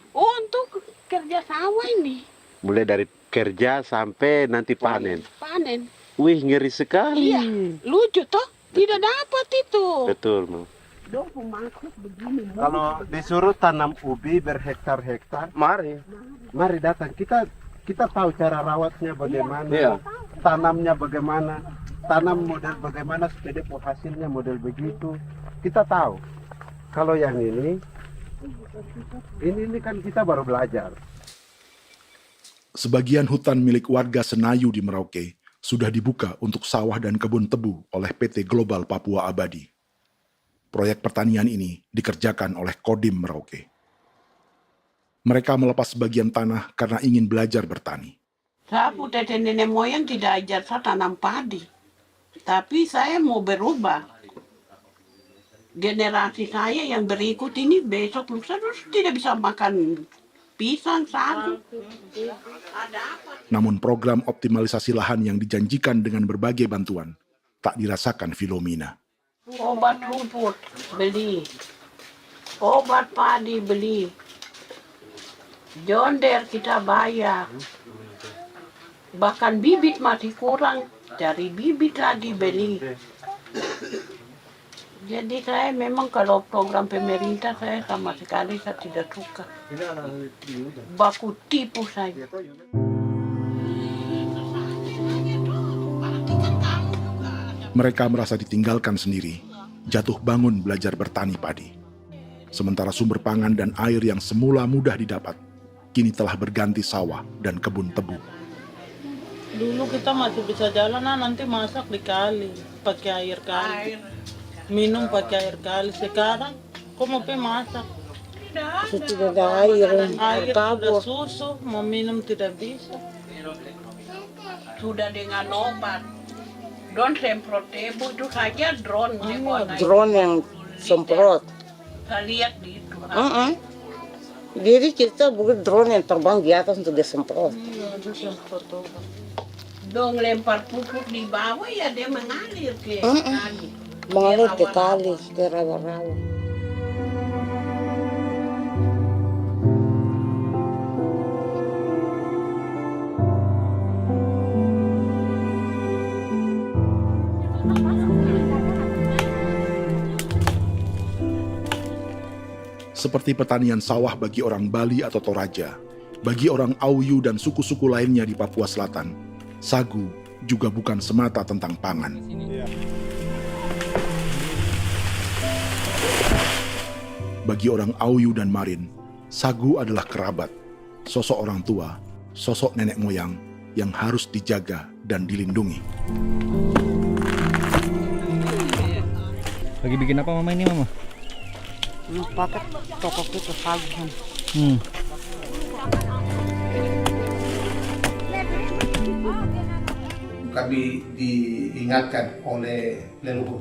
[SPEAKER 19] kerja sawah ini.
[SPEAKER 21] Mulai dari kerja sampai nanti panen.
[SPEAKER 19] Panen.
[SPEAKER 21] Wih, ngeri sekali.
[SPEAKER 19] Iya, lucu toh? Tidak dapat itu.
[SPEAKER 21] Betul, Mam.
[SPEAKER 19] Dong pemaksud begini.
[SPEAKER 21] Kalau disuruh tanam ubi berhektar-hektar, mari datang. Kita tahu cara rawatnya bagaimana,
[SPEAKER 19] Iya.
[SPEAKER 21] tanamnya bagaimana, tanam model bagaimana supaya hasilnya model begitu. Kita tahu. Kalau yang ini kan kita baru belajar.
[SPEAKER 1] Sebagian hutan milik warga Senayu di Merauke sudah dibuka untuk sawah dan kebun tebu oleh PT Global Papua Abadi. Proyek pertanian ini dikerjakan oleh Kodim Merauke. Mereka melepas sebagian tanah karena ingin belajar bertani.
[SPEAKER 19] Saya punya nenek moyang tidak ajar saya tanam padi. Tapi saya mau berubah. Generasi saya yang berikut ini besok lusa tidak bisa makan pisang, sagu.
[SPEAKER 1] Namun program optimalisasi lahan yang dijanjikan dengan berbagai bantuan tak dirasakan Filomina.
[SPEAKER 19] Obat rumput beli, obat padi beli, jonder kita bayar, bahkan bibit masih kurang, cari bibit lagi beli. Jadi saya memang kalau program pemerintah saya sama sekali saya tidak suka. Baku tipu saya.
[SPEAKER 1] Mereka merasa ditinggalkan sendiri, jatuh bangun belajar bertani padi. Sementara sumber pangan dan air yang semula mudah didapat, kini telah berganti sawah dan kebun tebu.
[SPEAKER 23] Dulu kita masih bisa jalan, nanti masak di kali, pakai air kali. Minum pakai air kali. Sekarang, kok mau masak?
[SPEAKER 19] Tidak ada air,
[SPEAKER 23] Air sudah susu, mau minum tidak bisa.
[SPEAKER 19] Sudah dengan obat. Drone semprot tebu itu saja drone.
[SPEAKER 24] Drone yang semprot.
[SPEAKER 19] Saya lihat di itu.
[SPEAKER 24] Jadi kita bukan drone yang terbang di atas untuk disemprot.
[SPEAKER 19] Dong lempar pupuk di bawah ya dia mengalir ke kali.
[SPEAKER 24] Mengalir ke kali, ke rawa-rawa.
[SPEAKER 1] Seperti pertanian sawah bagi orang Bali atau Toraja, bagi orang Auyu dan suku-suku lainnya di Papua Selatan, sagu juga bukan semata tentang pangan. Bagi orang Auyu dan Marin, sagu adalah kerabat, sosok orang tua, sosok nenek moyang yang harus dijaga dan dilindungi.
[SPEAKER 3] Lagi bikin apa mama ini mama?
[SPEAKER 24] Pakai toko itu sagu.
[SPEAKER 5] Kami diingatkan oleh leluhur,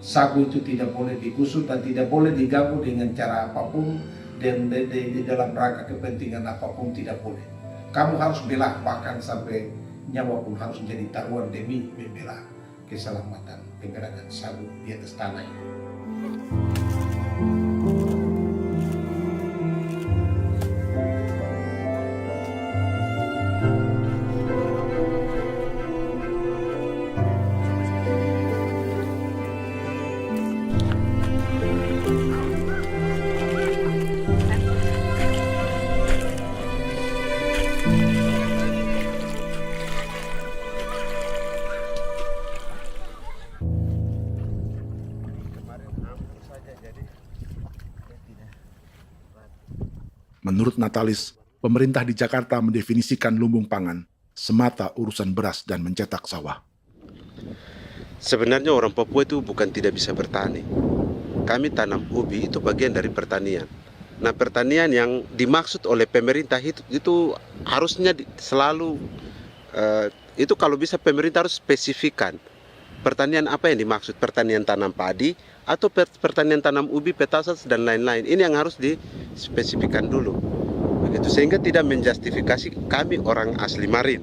[SPEAKER 5] sagu itu tidak boleh digusur dan tidak boleh diganggu dengan cara apapun, dan di dalam rangka kepentingan apapun tidak boleh. Kamu harus bela, bahkan sampai nyawa pun harus menjadi taruhan demi membela keselamatan pergerakan sagu di atas tanah ini.
[SPEAKER 1] Menurut Natalis, pemerintah di Jakarta mendefinisikan lumbung pangan semata urusan beras dan mencetak sawah.
[SPEAKER 21] Sebenarnya orang Papua itu bukan tidak bisa bertani. Kami tanam ubi itu bagian dari pertanian. Nah, pertanian yang dimaksud oleh pemerintah itu harusnya selalu itu kalau bisa pemerintah harus spesifikkan pertanian apa yang dimaksud, pertanian tanam padi atau pertanian tanam ubi, petasan dan lain-lain. Ini yang harus dispesifikkan dulu. Begitu, sehingga tidak menjustifikasi kami orang asli Marin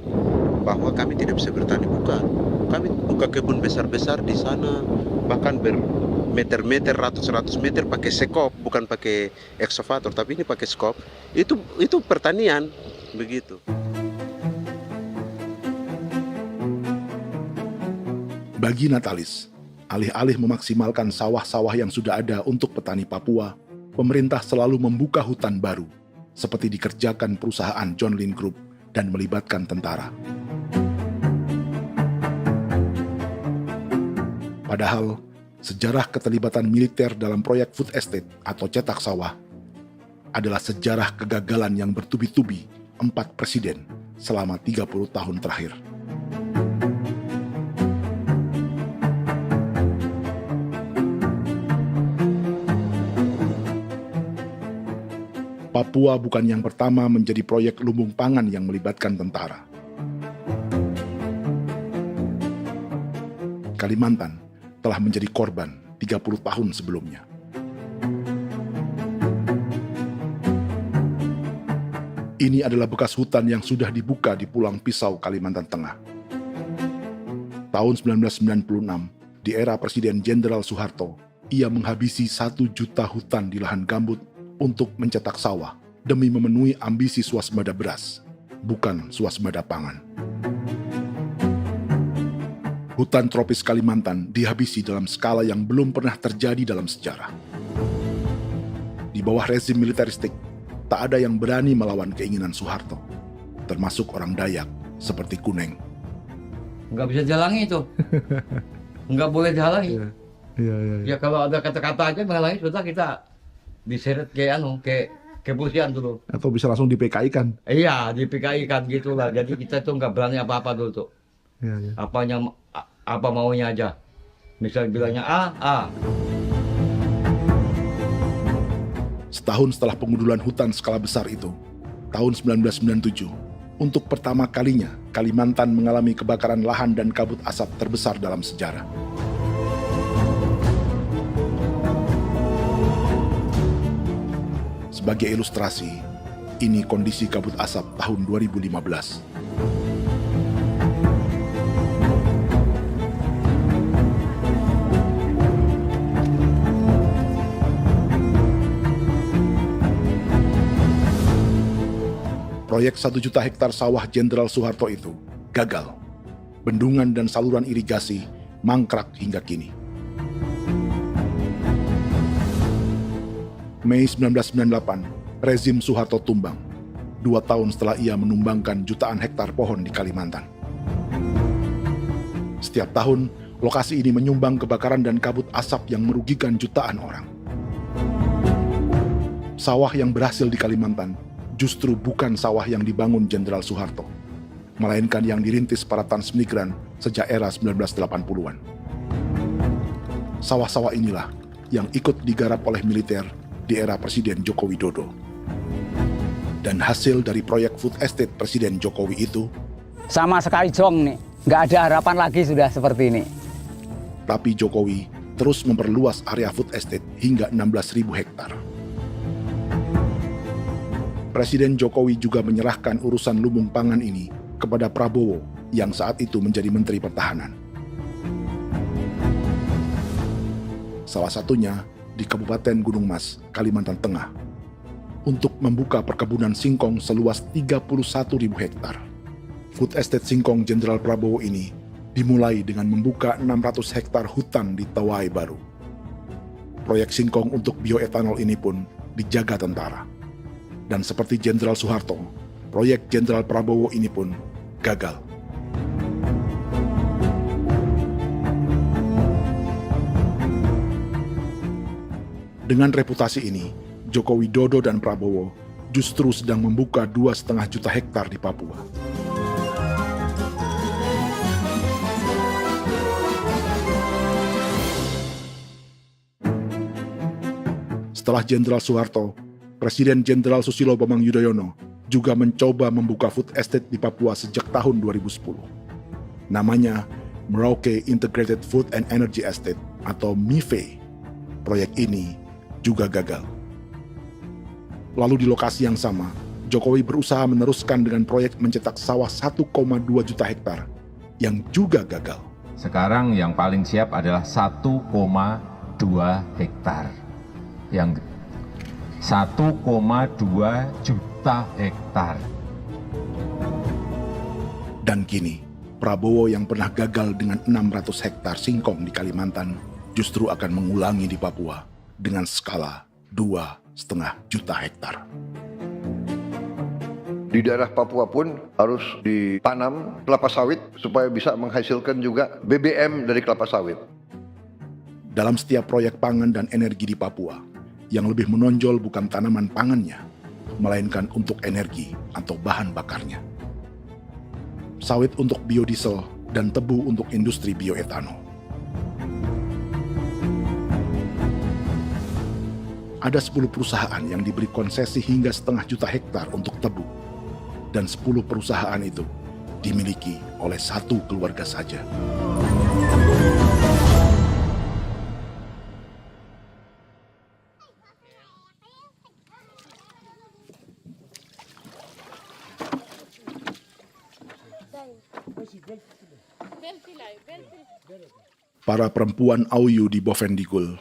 [SPEAKER 21] bahwa kami tidak bisa bertani. Bukan. Kami buka kebun besar-besar di sana, bahkan bermeter-meter, ratus-ratus meter pakai sekop, bukan pakai ekskavator, tapi ini pakai skop. Itu pertanian, begitu.
[SPEAKER 1] Bagi Natalis, alih-alih memaksimalkan sawah-sawah yang sudah ada untuk petani Papua, pemerintah selalu membuka hutan baru, seperti dikerjakan perusahaan John Lynn Group dan melibatkan tentara. Padahal, sejarah keterlibatan militer dalam proyek food estate atau cetak sawah adalah sejarah kegagalan yang bertubi-tubi 4 presiden selama 30 tahun terakhir. Papua bukan yang pertama menjadi proyek lumbung pangan yang melibatkan tentara. Kalimantan telah menjadi korban 30 tahun sebelumnya. Ini adalah bekas hutan yang sudah dibuka di Pulang Pisau, Kalimantan Tengah. Tahun 1996, di era Presiden Jenderal Soeharto, ia menghabisi 1 juta hutan di lahan gambut untuk mencetak sawah demi memenuhi ambisi swasembada beras, bukan swasembada pangan. Hutan tropis Kalimantan dihabisi dalam skala yang belum pernah terjadi dalam sejarah. Di bawah rezim militeristik, tak ada yang berani melawan keinginan Soeharto, termasuk orang Dayak seperti Kuneng.
[SPEAKER 6] Nggak bisa dihalangi itu. Nggak boleh dihalangi. Ya kalau ada kata-kata aja menghalangi, sudah kita diseret ke kepolisian dulu.
[SPEAKER 1] Atau bisa langsung di PKI-kan.
[SPEAKER 6] Iya, di PKI-kan gitulah. Jadi kita tuh nggak berani apa-apa dulu tuh. Apa maunya aja. Misal bilangnya A.
[SPEAKER 1] Setahun setelah pengundulan hutan skala besar itu, tahun 1997, untuk pertama kalinya Kalimantan mengalami kebakaran lahan dan kabut asap terbesar dalam sejarah. Sebagai ilustrasi, ini kondisi kabut asap tahun 2015. Proyek 1 juta hektar sawah Jenderal Soeharto itu gagal. Bendungan dan saluran irigasi mangkrak hingga kini. Mei 1998, rezim Soeharto tumbang, 2 tahun setelah ia menumbangkan jutaan hektar pohon di Kalimantan. Setiap tahun, lokasi ini menyumbang kebakaran dan kabut asap yang merugikan jutaan orang. Sawah yang berhasil di Kalimantan justru bukan sawah yang dibangun Jenderal Soeharto, melainkan yang dirintis para transmigran sejak era 1980-an. Sawah-sawah inilah yang ikut digarap oleh militer di era Presiden Joko Widodo. Dan hasil dari proyek food estate Presiden Jokowi itu
[SPEAKER 3] sama sekali jong nih, nggak ada harapan lagi sudah seperti ini.
[SPEAKER 1] Tapi Jokowi terus memperluas area food estate hingga 16.000 hektar. Presiden Jokowi juga menyerahkan urusan lumbung pangan ini kepada Prabowo yang saat itu menjadi Menteri Pertahanan. Salah satunya di Kabupaten Gunung Mas, Kalimantan Tengah, untuk membuka perkebunan singkong seluas 31.000 hektar. Food Estate Singkong Jenderal Prabowo ini dimulai dengan membuka 600 hektar hutan di Tawai Baru. Proyek singkong untuk bioetanol ini pun dijaga tentara. Dan seperti Jenderal Soeharto, proyek Jenderal Prabowo ini pun gagal. Dengan reputasi ini, Joko Widodo dan Prabowo justru sedang membuka 2,5 juta hektar di Papua. Setelah Jenderal Soeharto, Presiden Jenderal Susilo Bambang Yudhoyono juga mencoba membuka food estate di Papua sejak tahun 2010. Namanya Merauke Integrated Food and Energy Estate atau MIFE. Proyek ini juga gagal. Lalu di lokasi yang sama, Jokowi berusaha meneruskan dengan proyek mencetak sawah 1,2 juta hektar yang juga gagal.
[SPEAKER 7] Sekarang yang paling siap adalah 1,2 hektar. Yang 1,2 juta hektar.
[SPEAKER 1] Dan kini, Prabowo yang pernah gagal dengan 600 hektar singkong di Kalimantan justru akan mengulangi di Papua dengan skala 2,5 juta hektar.
[SPEAKER 4] Di daerah Papua pun harus ditanam kelapa sawit supaya bisa menghasilkan juga BBM dari kelapa sawit.
[SPEAKER 1] Dalam setiap proyek pangan dan energi di Papua, yang lebih menonjol bukan tanaman pangannya, melainkan untuk energi atau bahan bakarnya. Sawit untuk biodiesel dan tebu untuk industri bioetanol. Ada 10 perusahaan yang diberi konsesi hingga 0,5 juta hektar untuk tebu. Dan 10 perusahaan itu dimiliki oleh satu keluarga saja. Para perempuan Auyu di Bovendigul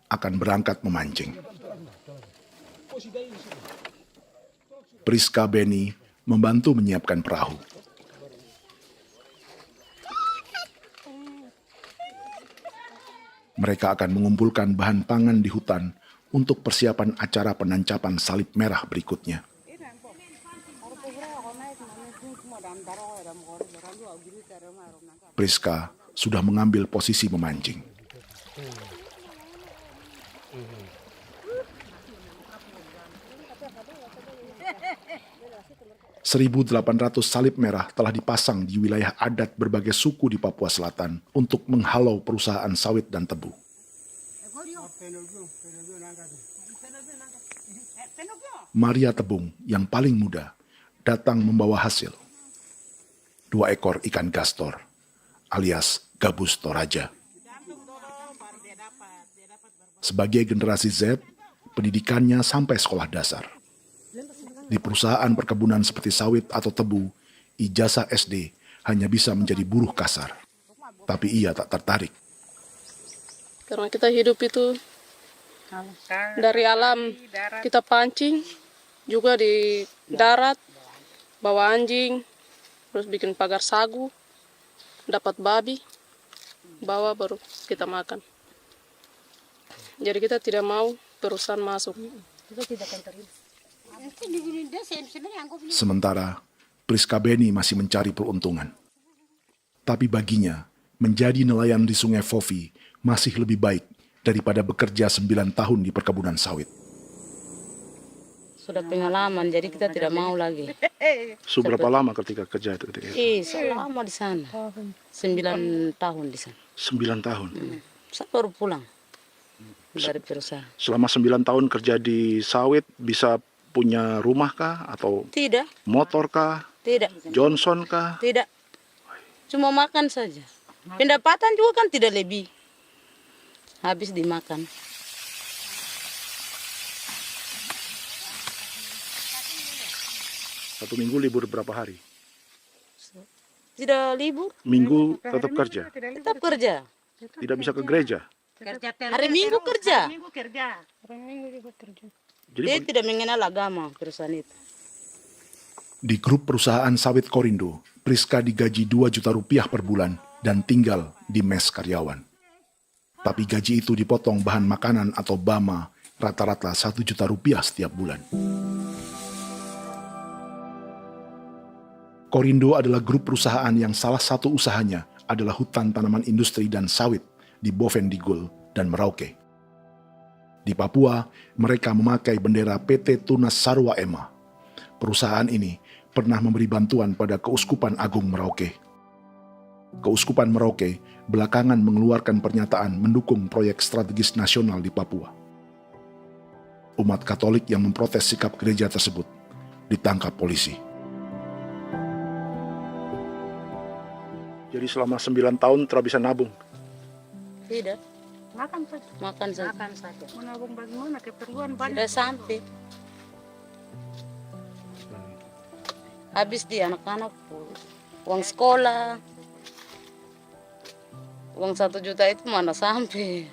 [SPEAKER 1] akan berangkat memancing. Priska Beni membantu menyiapkan perahu. Mereka akan mengumpulkan bahan pangan di hutan untuk persiapan acara penancapan salib merah berikutnya. Priska sudah mengambil posisi memancing. .800 salib merah telah dipasang di wilayah adat berbagai suku di Papua Selatan untuk menghalau perusahaan sawit dan tebu. Maria Tebung yang paling muda datang membawa hasil. 2 ekor ikan gastor alias gabus toraja. Sebagai generasi Z, pendidikannya sampai sekolah dasar. Di perusahaan perkebunan seperti sawit atau tebu, ijazah SD hanya bisa menjadi buruh kasar. Tapi ia tak tertarik.
[SPEAKER 15] Karena kita hidup itu dari alam, kita pancing, juga di darat, bawa anjing, terus bikin pagar sagu, dapat babi, bawa baru kita makan. Jadi kita tidak mau perusahaan masuk.
[SPEAKER 1] Sementara Priska Beni masih mencari peruntungan. Tapi baginya, menjadi nelayan di Sungai Fofi masih lebih baik daripada bekerja 9 tahun di perkebunan sawit.
[SPEAKER 24] sudah pengalaman, jadi kita tidak mau lagi.
[SPEAKER 1] Seberapa lama ketika kerja itu?
[SPEAKER 24] Selama di sana. 9 tahun di sana.
[SPEAKER 1] 9 tahun?
[SPEAKER 24] Saya baru pulang dari perusahaan.
[SPEAKER 1] Selama 9 tahun kerja di sawit, bisa punya rumah kah? Atau
[SPEAKER 24] Tidak.
[SPEAKER 1] motor kah?
[SPEAKER 24] Tidak.
[SPEAKER 1] Johnson kah?
[SPEAKER 24] Tidak. Cuma makan saja. Pendapatan juga kan tidak lebih. Habis dimakan.
[SPEAKER 1] Satu minggu libur berapa hari?
[SPEAKER 24] Tidak libur.
[SPEAKER 1] Minggu tetap kerja?
[SPEAKER 24] Tetap kerja.
[SPEAKER 1] Tidak bisa ke gereja?
[SPEAKER 24] Hari Minggu kerja.
[SPEAKER 15] Hari Minggu juga kerja.
[SPEAKER 24] Dia tidak mengenal agama perusahaan itu.
[SPEAKER 1] Di grup perusahaan sawit Korindo, Priska digaji 2 juta rupiah per bulan dan tinggal di mes karyawan. Tapi gaji itu dipotong bahan makanan atau BAMA rata-rata 1 juta rupiah setiap bulan. Korindo adalah grup perusahaan yang salah satu usahanya adalah hutan tanaman industri dan sawit di Bovendigul dan Merauke. Di Papua, mereka memakai bendera PT Tunas Sarwa Ema. Perusahaan ini pernah memberi bantuan pada Keuskupan Agung Merauke. Keuskupan Merauke belakangan mengeluarkan pernyataan mendukung proyek strategis nasional di Papua. Umat Katolik yang memprotes sikap gereja tersebut ditangkap polisi. Jadi selama 9 tahun tidak bisa nabung?
[SPEAKER 24] Tidak.
[SPEAKER 15] Makan saja.
[SPEAKER 24] Makan saja.
[SPEAKER 15] Makan saja. Menabung bagaimana keperluan banyak.
[SPEAKER 24] Tidak sampai. Habis di anak-anak uang sekolah. Uang 1 juta itu mana sampai.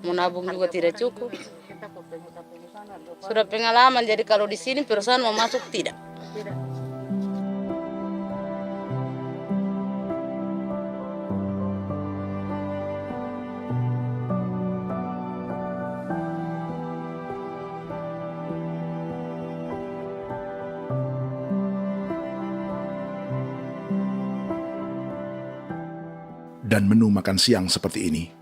[SPEAKER 24] Menabung juga tidak cukup. Sudah pengalaman, jadi kalau di sini perusahaan mau masuk tidak.
[SPEAKER 1] Dan menu makan siang seperti ini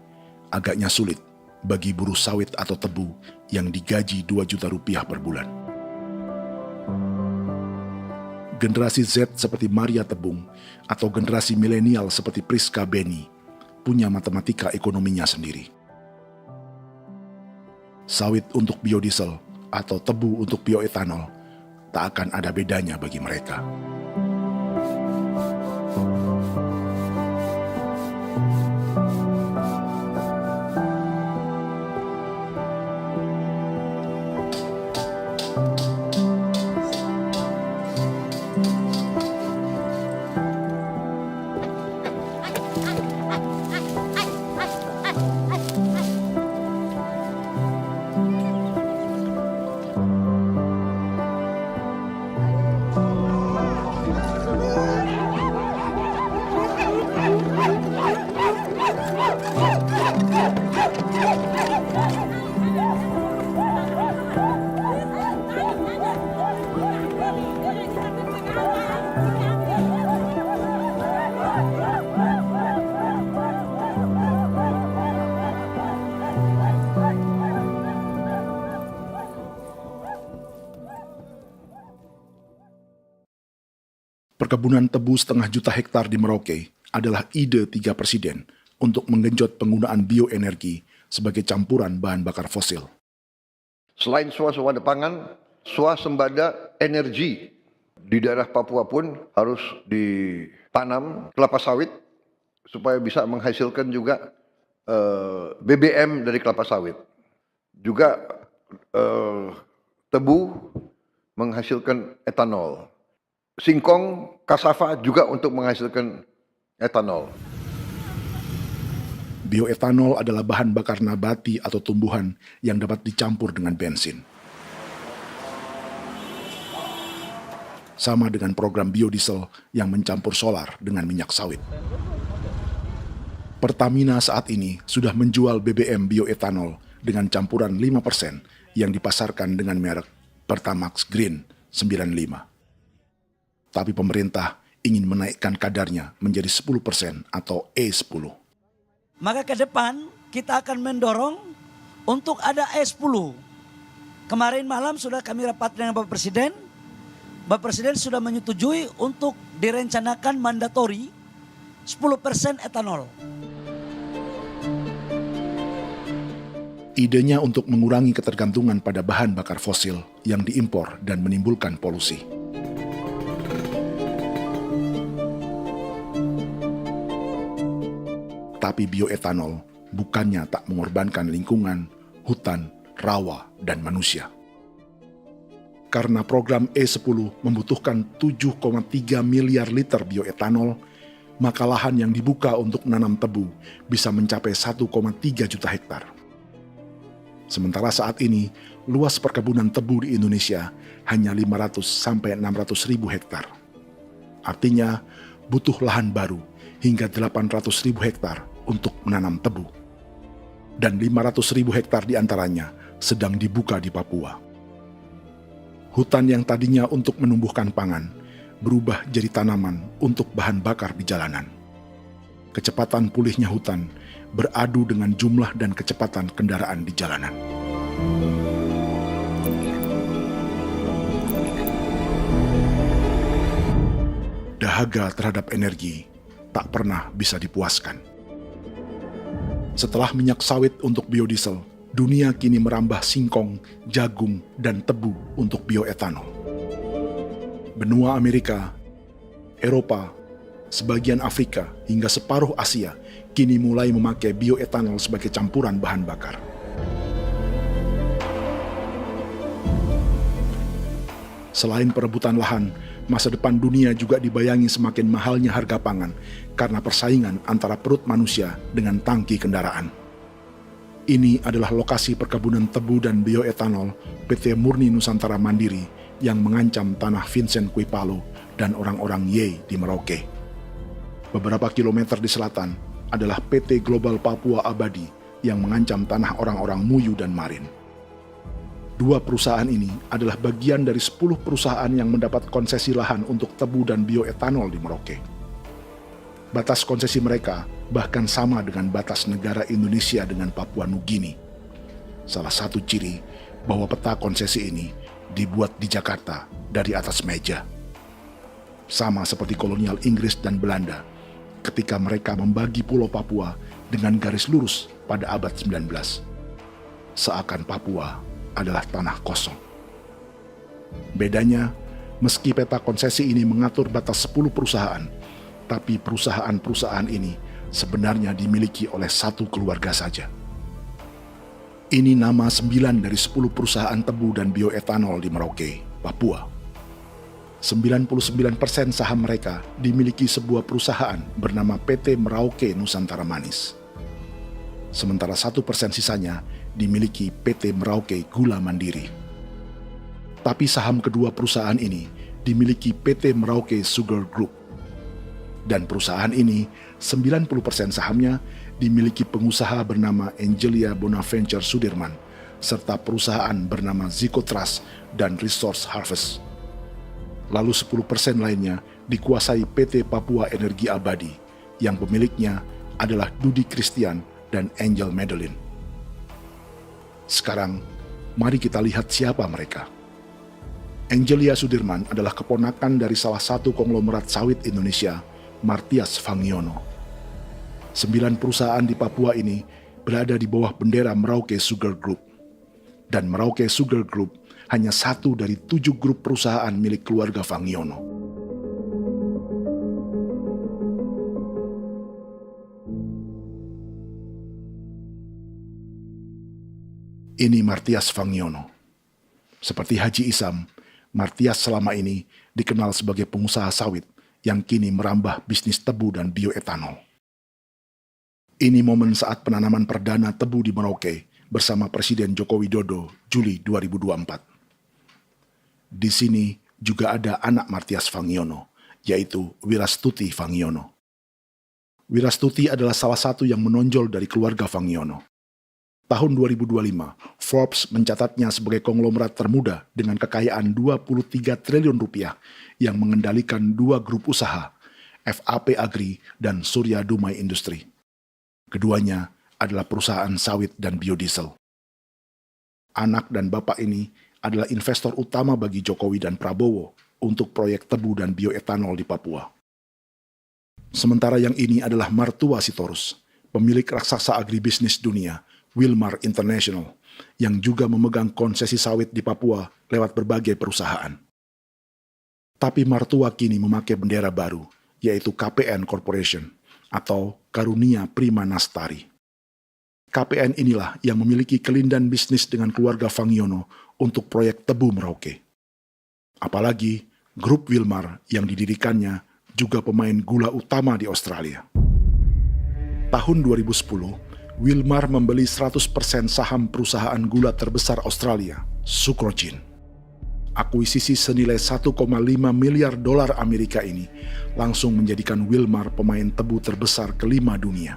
[SPEAKER 1] agaknya sulit bagi buruh sawit atau tebu yang digaji 2 juta rupiah per bulan. Generasi Z seperti Maria Tebung atau generasi milenial seperti Priska Beni punya matematika ekonominya sendiri. Sawit untuk biodiesel atau tebu untuk bioetanol tak akan ada bedanya bagi mereka. Perkebunan tebu 1,5 juta hektar di Merauke adalah ide 3 presiden untuk menggenjot penggunaan bioenergi sebagai campuran bahan bakar fosil.
[SPEAKER 4] Selain swasembada pangan, swasembada energi di daerah Papua pun harus ditanam kelapa sawit supaya bisa menghasilkan juga BBM dari kelapa sawit. Juga tebu menghasilkan etanol. Singkong, kasava juga untuk menghasilkan etanol.
[SPEAKER 1] Bioetanol adalah bahan bakar nabati atau tumbuhan yang dapat dicampur dengan bensin. Sama dengan program biodiesel yang mencampur solar dengan minyak sawit. Pertamina saat ini sudah menjual BBM bioetanol dengan campuran 5% yang dipasarkan dengan merek Pertamax Green 95. Tapi pemerintah ingin menaikkan kadarnya menjadi 10% atau E10.
[SPEAKER 2] Maka ke depan kita akan mendorong untuk ada E10. Kemarin malam sudah kami rapat dengan Bapak Presiden. Bapak Presiden sudah menyetujui untuk direncanakan mandatori 10% etanol.
[SPEAKER 1] Idenya untuk mengurangi ketergantungan pada bahan bakar fosil yang diimpor dan menimbulkan polusi. Tapi bioetanol bukannya tak mengorbankan lingkungan, hutan, rawa, dan manusia. Karena program E10 membutuhkan 7,3 miliar liter bioetanol, maka lahan yang dibuka untuk menanam tebu bisa mencapai 1,3 juta hektar. Sementara saat ini, luas perkebunan tebu di Indonesia hanya 500 sampai 600 ribu hektar. Artinya, butuh lahan baru hingga 800 ribu hektar untuk menanam tebu. Dan 500 ribu hektar diantaranya sedang dibuka di Papua. Hutan yang tadinya untuk menumbuhkan pangan berubah jadi tanaman untuk bahan bakar di jalanan. Kecepatan pulihnya hutan beradu dengan jumlah dan kecepatan kendaraan di jalanan. Dahaga terhadap energi tak pernah bisa dipuaskan. Setelah minyak sawit untuk biodiesel, dunia kini merambah singkong, jagung, dan tebu untuk bioetanol. Benua Amerika, Eropa, sebagian Afrika, hingga separuh Asia kini mulai memakai bioetanol sebagai campuran bahan bakar. Selain perebutan lahan, masa depan dunia juga dibayangi semakin mahalnya harga pangan karena persaingan antara perut manusia dengan tangki kendaraan. Ini adalah lokasi perkebunan tebu dan bioetanol PT Murni Nusantara Mandiri yang mengancam tanah Vincent Quipalo dan orang-orang Ye di Merauke. Beberapa kilometer di selatan adalah PT Global Papua Abadi yang mengancam tanah orang-orang Muyu dan Marin. Dua perusahaan ini adalah bagian dari 10 perusahaan yang mendapat konsesi lahan untuk tebu dan bioetanol di Merauke. Batas konsesi mereka bahkan sama dengan batas negara Indonesia dengan Papua Nugini. Salah satu ciri bahwa peta konsesi ini dibuat di Jakarta dari atas meja. Sama seperti kolonial Inggris dan Belanda ketika mereka membagi Pulau Papua dengan garis lurus pada abad 19. Seakan Papua adalah tanah kosong. Bedanya, meski peta konsesi ini mengatur batas 10 perusahaan, tapi perusahaan-perusahaan ini sebenarnya dimiliki oleh satu keluarga saja. Ini nama 9 dari 10 perusahaan tebu dan bioetanol di Merauke, Papua. 99% saham mereka dimiliki sebuah perusahaan bernama PT Merauke Nusantara Manis. Sementara 1% sisanya dimiliki PT Merauke Gula Mandiri. Tapi saham kedua perusahaan ini dimiliki PT Merauke Sugar Group. Dan perusahaan ini, 90% sahamnya dimiliki pengusaha bernama Angelia Bonaventure Sudirman, serta perusahaan bernama Zico Trust dan Resource Harvest. Lalu 10% lainnya dikuasai PT Papua Energi Abadi, yang pemiliknya adalah Dudi Christian dan Angel Madeline. Sekarang, mari kita lihat siapa mereka. Angelia Sudirman adalah keponakan dari salah satu konglomerat sawit Indonesia, Martias Fangiono. 9 perusahaan di Papua ini berada di bawah bendera Merauke Sugar Group. Dan Merauke Sugar Group hanya satu dari 7 grup perusahaan milik keluarga Fangiono. Ini Martias Fangiono. Seperti Haji Isam, Martias selama ini dikenal sebagai pengusaha sawit yang kini merambah bisnis tebu dan bioetanol. Ini momen saat penanaman perdana tebu di Merauke bersama Presiden Joko Widodo Juli 2024. Di sini juga ada anak Martias Fangiono, yaitu Wirastuti Fangiono. Wirastuti adalah salah satu yang menonjol dari keluarga Fangiono. Tahun 2025, Forbes mencatatnya sebagai konglomerat termuda dengan kekayaan 23 triliun rupiah yang mengendalikan 2 grup usaha, FAP Agri dan Surya Dumai Industri. Keduanya adalah perusahaan sawit dan biodiesel. Anak dan bapak ini adalah investor utama bagi Jokowi dan Prabowo untuk proyek tebu dan bioetanol di Papua. Sementara yang ini adalah mertua Sitorus, pemilik raksasa agribisnis dunia, Wilmar International, yang juga memegang konsesi sawit di Papua lewat berbagai perusahaan. Tapi mertua kini memakai bendera baru, yaitu KPN Corporation atau Karunia Prima Nastari. KPN inilah yang memiliki kelindan bisnis dengan keluarga Fangiono untuk proyek tebu Merauke. Apalagi grup Wilmar yang didirikannya juga pemain gula utama di Australia. Tahun 2010, Wilmar membeli 100% saham perusahaan gula terbesar Australia, Sucrogin. Akuisisi senilai 1,5 miliar dolar Amerika ini langsung menjadikan Wilmar pemain tebu terbesar kelima dunia.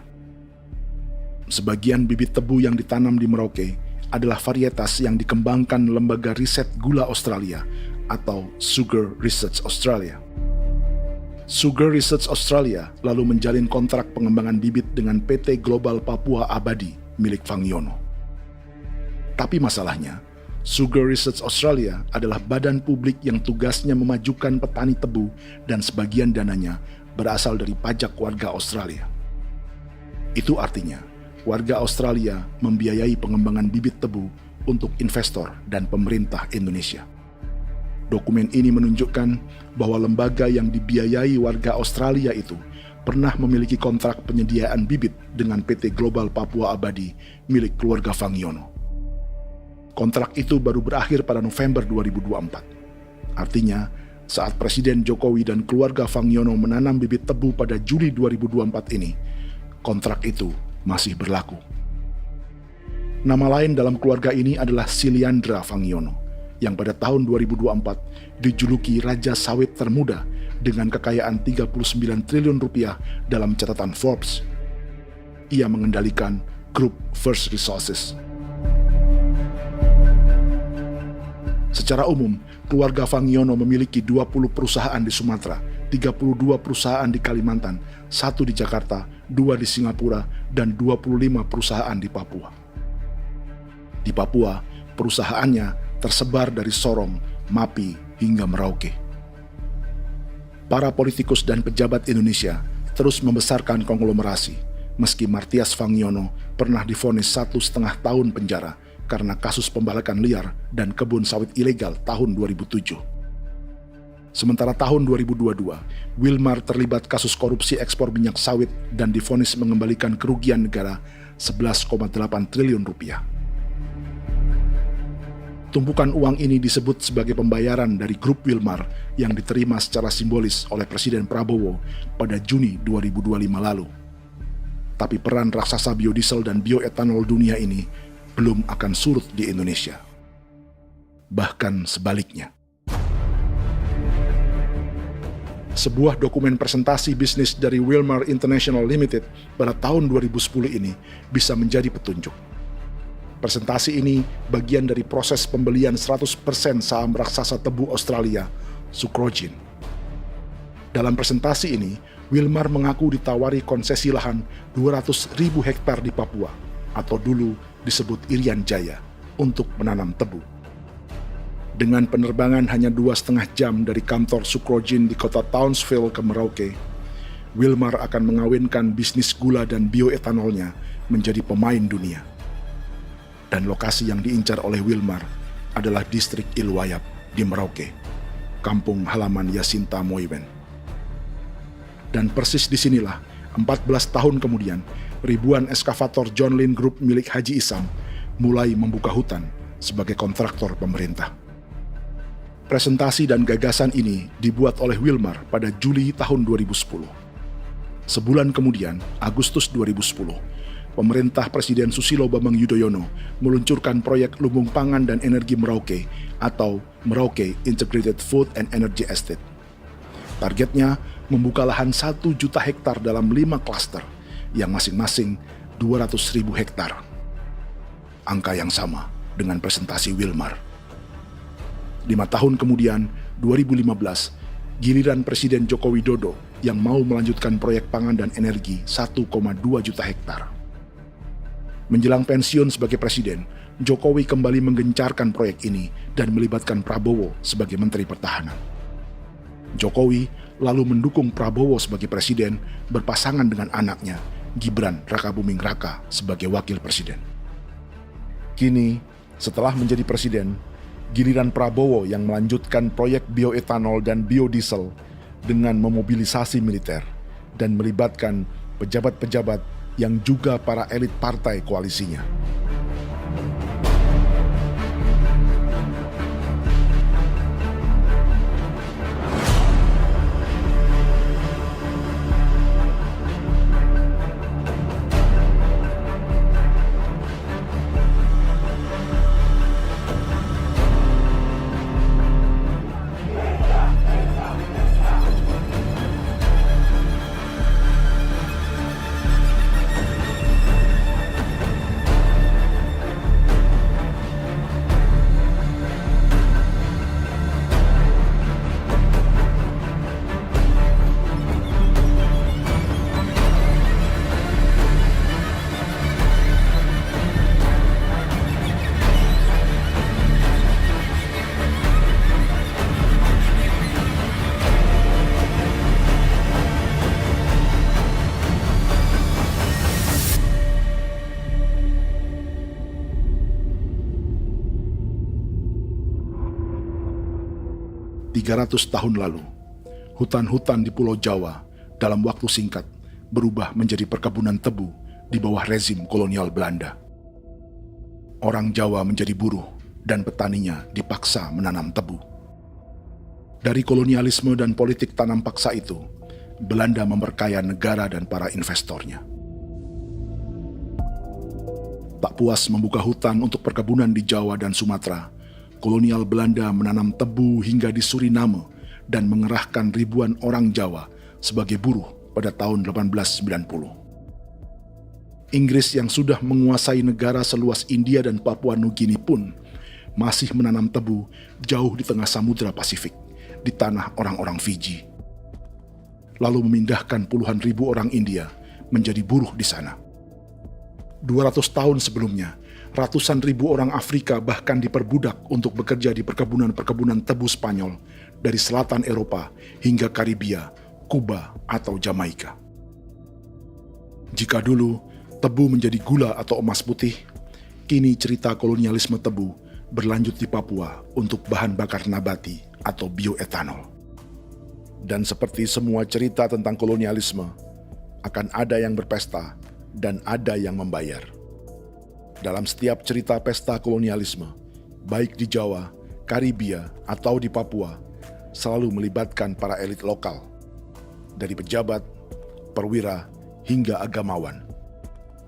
[SPEAKER 1] Sebagian bibit tebu yang ditanam di Merauke adalah varietas yang dikembangkan Lembaga Riset Gula Australia atau Sugar Research Australia. Sugar Research Australia lalu menjalin kontrak pengembangan bibit dengan PT Global Papua Abadi milik Fangiono. Tapi masalahnya, Sugar Research Australia adalah badan publik yang tugasnya memajukan petani tebu dan sebagian dananya berasal dari pajak warga Australia. Itu artinya, warga Australia membiayai pengembangan bibit tebu untuk investor dan pemerintah Indonesia. Dokumen ini menunjukkan bahwa lembaga yang dibiayai warga Australia itu pernah memiliki kontrak penyediaan bibit dengan PT Global Papua Abadi milik keluarga Fangiono. Kontrak itu baru berakhir pada November 2024. Artinya, saat Presiden Jokowi dan keluarga Fangiono menanam bibit tebu pada Juli 2024 ini, kontrak itu masih berlaku. Nama lain dalam keluarga ini adalah Siliandra Fangiono, yang pada tahun 2024 dijuluki Raja Sawit Termuda dengan kekayaan 39 triliun rupiah dalam catatan Forbes. Ia mengendalikan grup First Resources. Secara umum, keluarga Fangiono memiliki 20 perusahaan di Sumatera, 32 perusahaan di Kalimantan, 1 di Jakarta, 2 di Singapura, dan 25 perusahaan di Papua. Di Papua, perusahaannya tersebar dari Sorong, Mapi, hingga Merauke. Para politikus dan pejabat Indonesia terus membesarkan konglomerasi, meski Martias Fangiono pernah divonis 1,5 tahun penjara karena kasus pembalakan liar dan kebun sawit ilegal tahun 2007. Sementara tahun 2022, Wilmar terlibat kasus korupsi ekspor minyak sawit dan divonis mengembalikan kerugian negara 11,8 triliun rupiah. Tumpukan uang ini disebut sebagai pembayaran dari grup Wilmar yang diterima secara simbolis oleh Presiden Prabowo pada Juni 2025 lalu. Tapi peran raksasa biodiesel dan bioetanol dunia ini belum akan surut di Indonesia. Bahkan sebaliknya. Sebuah dokumen presentasi bisnis dari Wilmar International Limited pada tahun 2010 ini bisa menjadi petunjuk. Presentasi ini bagian dari proses pembelian 100% saham raksasa tebu Australia, Sucrogin. Dalam presentasi ini, Wilmar mengaku ditawari konsesi lahan 200.000 hektar di Papua, atau dulu disebut Irian Jaya, untuk menanam tebu. Dengan penerbangan hanya 2,5 jam dari kantor Sucrogin di kota Townsville ke Merauke, Wilmar akan mengawinkan bisnis gula dan bioetanolnya menjadi pemain dunia. Dan lokasi yang diincar oleh Wilmar adalah distrik Ilwayap di Merauke, kampung halaman Yasinta Moiwen. Dan persis disinilah, 14 tahun kemudian, ribuan eskavator John Lynn Group milik Haji Isam mulai membuka hutan sebagai kontraktor pemerintah. Presentasi dan gagasan ini dibuat oleh Wilmar pada Juli tahun 2010. Sebulan kemudian, Agustus 2010, pemerintah Presiden Susilo Bambang Yudhoyono meluncurkan proyek Lumbung Pangan dan Energi Merauke atau Merauke Integrated Food and Energy Estate. Targetnya membuka lahan 1 juta hektar dalam 5 klaster yang masing-masing 200.000 hektar. Angka yang sama dengan presentasi Wilmar. 5 tahun kemudian, 2015, giliran Presiden Joko Widodo yang mau melanjutkan proyek pangan dan energi 1,2 juta hektar. Menjelang pensiun sebagai presiden, Jokowi kembali menggencarkan proyek ini dan melibatkan Prabowo sebagai Menteri Pertahanan. Jokowi lalu mendukung Prabowo sebagai presiden berpasangan dengan anaknya, Gibran Rakabuming Raka sebagai wakil presiden. Kini, setelah menjadi presiden, giliran Prabowo yang melanjutkan proyek bioetanol dan biodiesel dengan memobilisasi militer dan melibatkan pejabat-pejabat yang juga para elit partai koalisinya. ...300 tahun lalu, hutan-hutan di Pulau Jawa dalam waktu singkat berubah menjadi perkebunan tebu di bawah rezim kolonial Belanda. Orang Jawa menjadi buruh dan petaninya dipaksa menanam tebu. Dari kolonialisme dan politik tanam paksa itu, Belanda memperkaya negara dan para investornya. Tak puas membuka hutan untuk perkebunan di Jawa dan Sumatera, kolonial Belanda menanam tebu hingga di Suriname dan mengerahkan ribuan orang Jawa sebagai buruh pada tahun 1890. Inggris yang sudah menguasai negara seluas India dan Papua Nugini pun masih menanam tebu jauh di tengah Samudra Pasifik, di tanah orang-orang Fiji. Lalu memindahkan puluhan ribu orang India menjadi buruh di sana. 200 tahun sebelumnya, ratusan ribu orang Afrika bahkan diperbudak untuk bekerja di perkebunan-perkebunan tebu Spanyol dari selatan Eropa hingga Karibia, Kuba, atau Jamaika. Jika dulu tebu menjadi gula atau emas putih, kini cerita kolonialisme tebu berlanjut di Papua untuk bahan bakar nabati atau bioetanol. Dan seperti semua cerita tentang kolonialisme, akan ada yang berpesta dan ada yang membayar. Dalam setiap cerita pesta kolonialisme, baik di Jawa, Karibia, atau di Papua, selalu melibatkan para elit lokal, dari pejabat, perwira, hingga agamawan.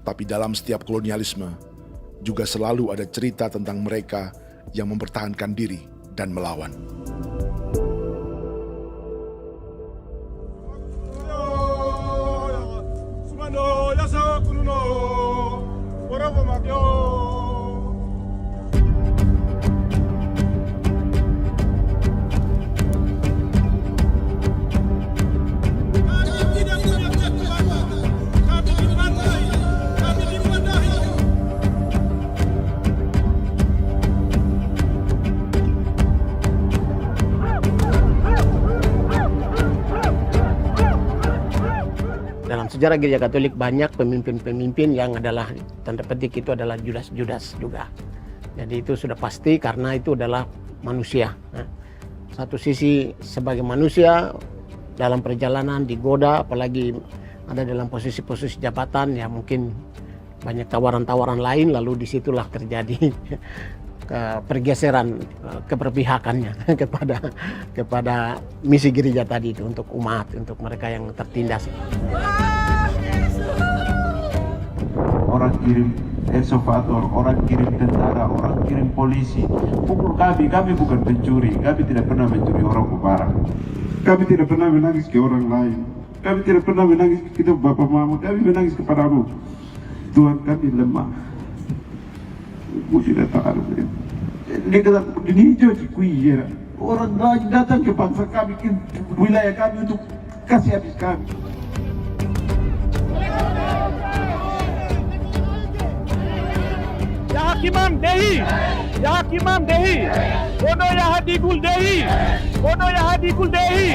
[SPEAKER 1] Tapi dalam setiap kolonialisme, juga selalu ada cerita tentang mereka yang mempertahankan diri dan melawan.
[SPEAKER 9] Dalam sejarah gereja Katolik banyak pemimpin-pemimpin yang adalah tanda petik itu adalah Judas juga. Jadi itu sudah pasti karena itu adalah manusia. Satu sisi sebagai manusia dalam perjalanan digoda, apalagi ada dalam posisi-posisi jabatan ya mungkin banyak tawaran-tawaran lain, lalu disitulah terjadi pergeseran keberpihakannya kepada misi gereja tadi itu untuk umat, untuk mereka yang tertindas.
[SPEAKER 10] Orang kirim eksavator, orang kirim tentara, orang kirim polisi. Pukul kami bukan pencuri, kami tidak pernah mencuri orang barang. Kami tidak pernah menangis ke orang lain. Kami tidak pernah menangis ke kita bapak mama, kami menangis kepadamu. Tuhan kami lemah. Aku tidak tahu. Dia kata, ini hijau cikui ya. Orang lain datang ke bangsa kami, ke wilayah kami untuk kasih habis kami.
[SPEAKER 8] Ya Hakimam Dehi, Ya Hakimam Dehi, Bono Ya Hadikul Dehi, Bono Ya Hadikul Dehi.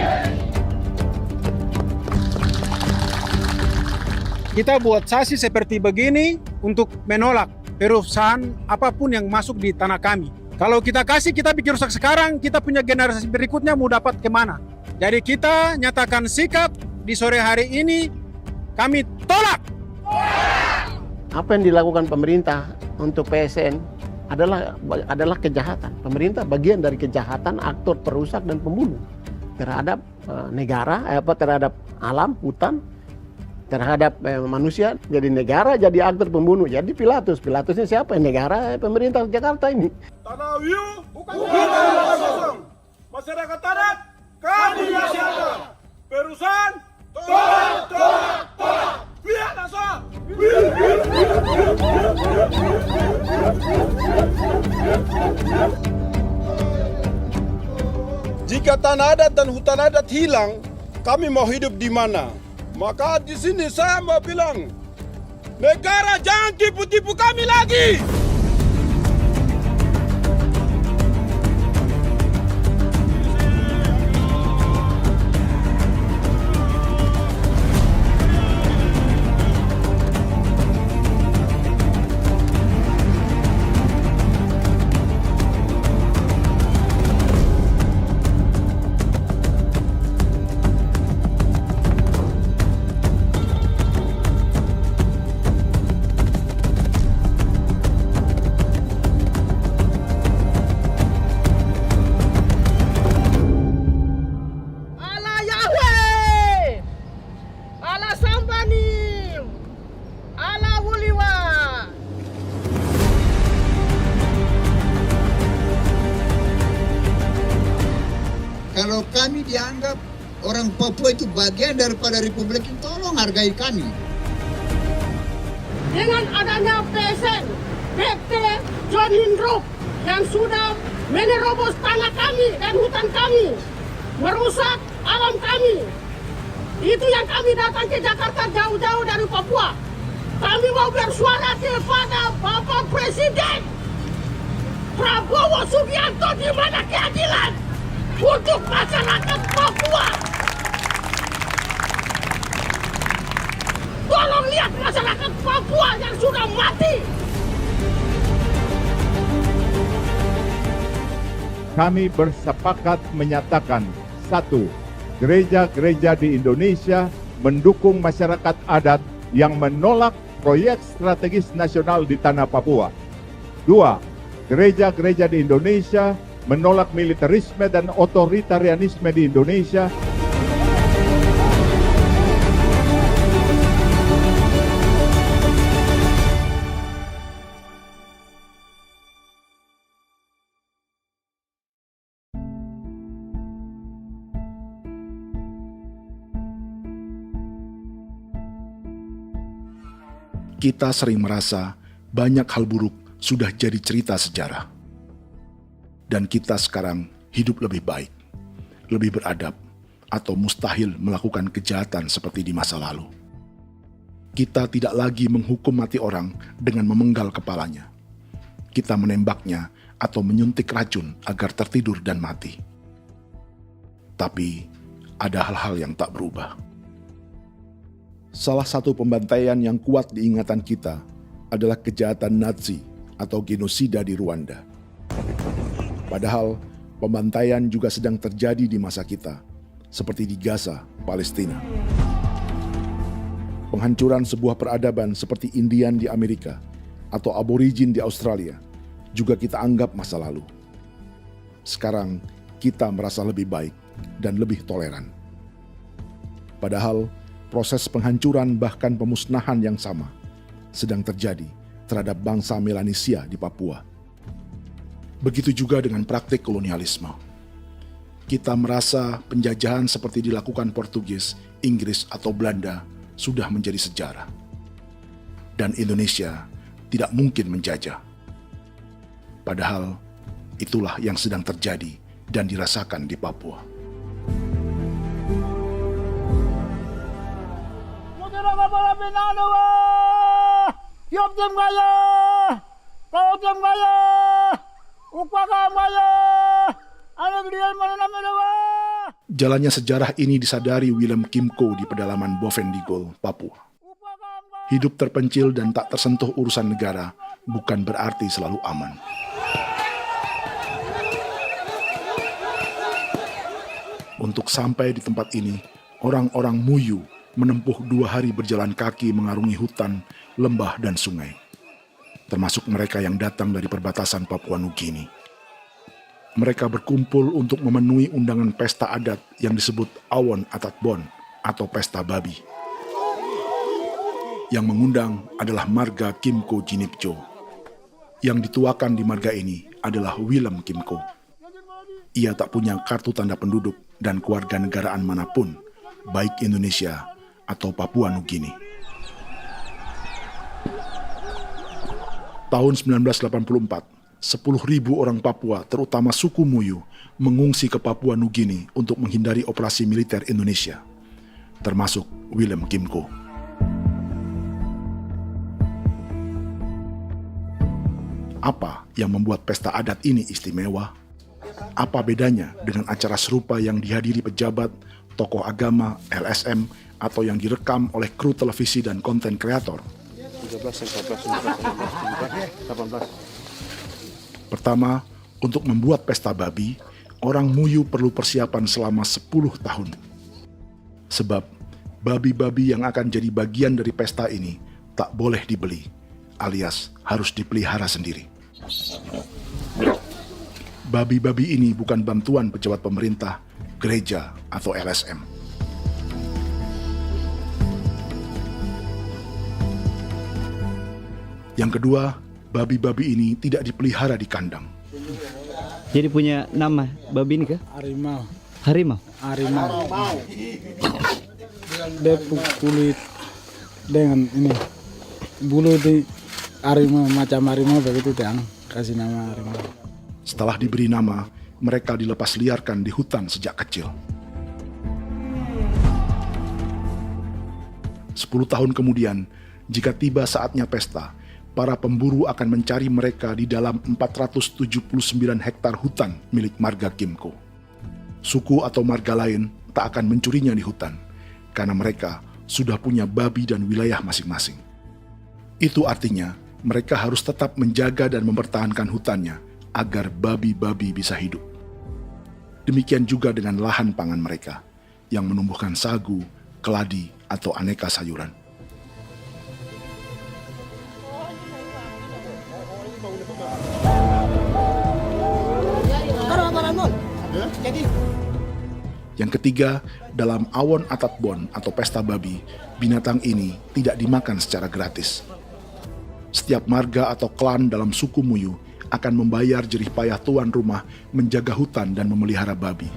[SPEAKER 12] Kita buat sasi seperti begini untuk menolak perusahaan apapun yang masuk di tanah kami. Kalau kita kasih, kita bikin rusak sekarang, kita punya generasi berikutnya mau dapat kemana? Jadi kita nyatakan sikap di sore hari ini, kami tolak!
[SPEAKER 9] Apa yang dilakukan pemerintah untuk PSN adalah kejahatan. Pemerintah bagian dari kejahatan, aktor perusak dan pembunuh terhadap negara, terhadap alam, hutan, terhadap manusia. Jadi negara jadi aktor pembunuh. Jadi Pilatusnya siapa? Negara, pemerintah Jakarta ini.
[SPEAKER 8] Tanah Wiu bukan tanah kosong. Masyarakat adat kami rasakan. Perusahaan tolak. Biar langsung.
[SPEAKER 13] Jika tanah adat dan hutan adat hilang, kami mau hidup di mana? Maka di sini saya mau bilang, negara jangan tipu-tipu kami lagi.
[SPEAKER 18] Kalau kami dianggap orang Papua itu bagian daripada Republik ini, tolong hargai kami.
[SPEAKER 19] Dengan adanya PSN, PT John Lindrop yang sudah menerobos tanah kami dan hutan kami, merusak alam kami. Itu yang kami datang ke Jakarta jauh-jauh dari Papua. Kami mau bersuara kepada Bapak Presiden Prabowo Subianto, di mana keadilan untuk masyarakat Papua. Tolong lihat masyarakat Papua yang sudah mati.
[SPEAKER 10] Kami bersepakat menyatakan, 1. Gereja-gereja di Indonesia mendukung masyarakat adat yang menolak proyek strategis nasional di tanah Papua. 2. Gereja-gereja di Indonesia menolak militerisme dan otoritarianisme di Indonesia.
[SPEAKER 1] Kita sering merasa banyak hal buruk sudah jadi cerita sejarah. Dan kita sekarang hidup lebih baik, lebih beradab, atau mustahil melakukan kejahatan seperti di masa lalu. Kita tidak lagi menghukum mati orang dengan memenggal kepalanya. Kita menembaknya atau menyuntik racun agar tertidur dan mati. Tapi ada hal-hal yang tak berubah. Salah satu pembantaian yang kuat di ingatan kita adalah kejahatan Nazi atau genosida di Rwanda. Padahal pembantaian juga sedang terjadi di masa kita, seperti di Gaza, Palestina. Penghancuran sebuah peradaban seperti Indian di Amerika atau aborigin di Australia juga kita anggap masa lalu. Sekarang kita merasa lebih baik dan lebih toleran. Padahal proses penghancuran bahkan pemusnahan yang sama sedang terjadi terhadap bangsa Melanesia di Papua. Begitu juga dengan praktik kolonialisme. Kita merasa penjajahan seperti dilakukan Portugis, Inggris, atau Belanda sudah menjadi sejarah. Dan Indonesia tidak mungkin menjajah. Padahal itulah yang sedang terjadi dan dirasakan di Papua.
[SPEAKER 8] Kawasan Maya, Upaka Maya, anak dia mana namanya?
[SPEAKER 1] Jalannya sejarah ini disadari Willem Kimco di pedalaman Bovendigol, Papua. Hidup terpencil dan tak tersentuh urusan negara bukan berarti selalu aman. Untuk sampai di tempat ini, orang-orang Muyu menempuh 2 hari berjalan kaki mengarungi hutan, lembah, dan sungai. Termasuk mereka yang datang dari perbatasan Papua Nugini. Mereka berkumpul untuk memenuhi undangan pesta adat yang disebut Awon Atatbon atau Pesta Babi. Yang mengundang adalah marga Kimco Jinipjo. Yang dituakan di marga ini adalah Willem Kimco. Ia tak punya kartu tanda penduduk dan kewarganegaraan manapun, baik Indonesia atau Papua Nugini. Tahun 1984, 10.000 orang Papua, terutama suku Muyu, mengungsi ke Papua Nugini untuk menghindari operasi militer Indonesia, termasuk Willem Kimco. Apa yang membuat pesta adat ini istimewa? Apa bedanya dengan acara serupa yang dihadiri pejabat, tokoh agama, LSM, atau yang direkam oleh kru televisi dan konten kreator? 18. Pertama, untuk membuat pesta babi, orang Muyu perlu persiapan selama 10 tahun. Sebab, babi-babi yang akan jadi bagian dari pesta ini tak boleh dibeli, alias harus dipelihara sendiri. Babi-babi ini bukan bantuan pejabat pemerintah, gereja, atau LSM. Yang kedua, babi-babi ini tidak dipelihara di kandang.
[SPEAKER 11] Jadi punya nama babi ini kah?
[SPEAKER 12] Harimau.
[SPEAKER 11] Harimau?
[SPEAKER 12] Harimau. Dia kulit dengan ini bulu di harimau, macam harimau begitu yang kasih nama harimau.
[SPEAKER 1] Setelah diberi nama, mereka dilepas liarkan di hutan sejak kecil. 10 tahun kemudian, jika tiba saatnya pesta, para pemburu akan mencari mereka di dalam 479 hektar hutan milik marga Kimco. Suku atau marga lain tak akan mencurinya di hutan, karena mereka sudah punya babi dan wilayah masing-masing. Itu artinya, mereka harus tetap menjaga dan mempertahankan hutannya, agar babi-babi bisa hidup. Demikian juga dengan lahan pangan mereka, yang menumbuhkan sagu, keladi, atau aneka sayuran. Yang ketiga, dalam Awon Atatbon atau pesta babi, binatang ini tidak dimakan secara gratis. Setiap marga atau klan dalam suku Muyu akan membayar jerih payah tuan rumah menjaga hutan dan memelihara babi.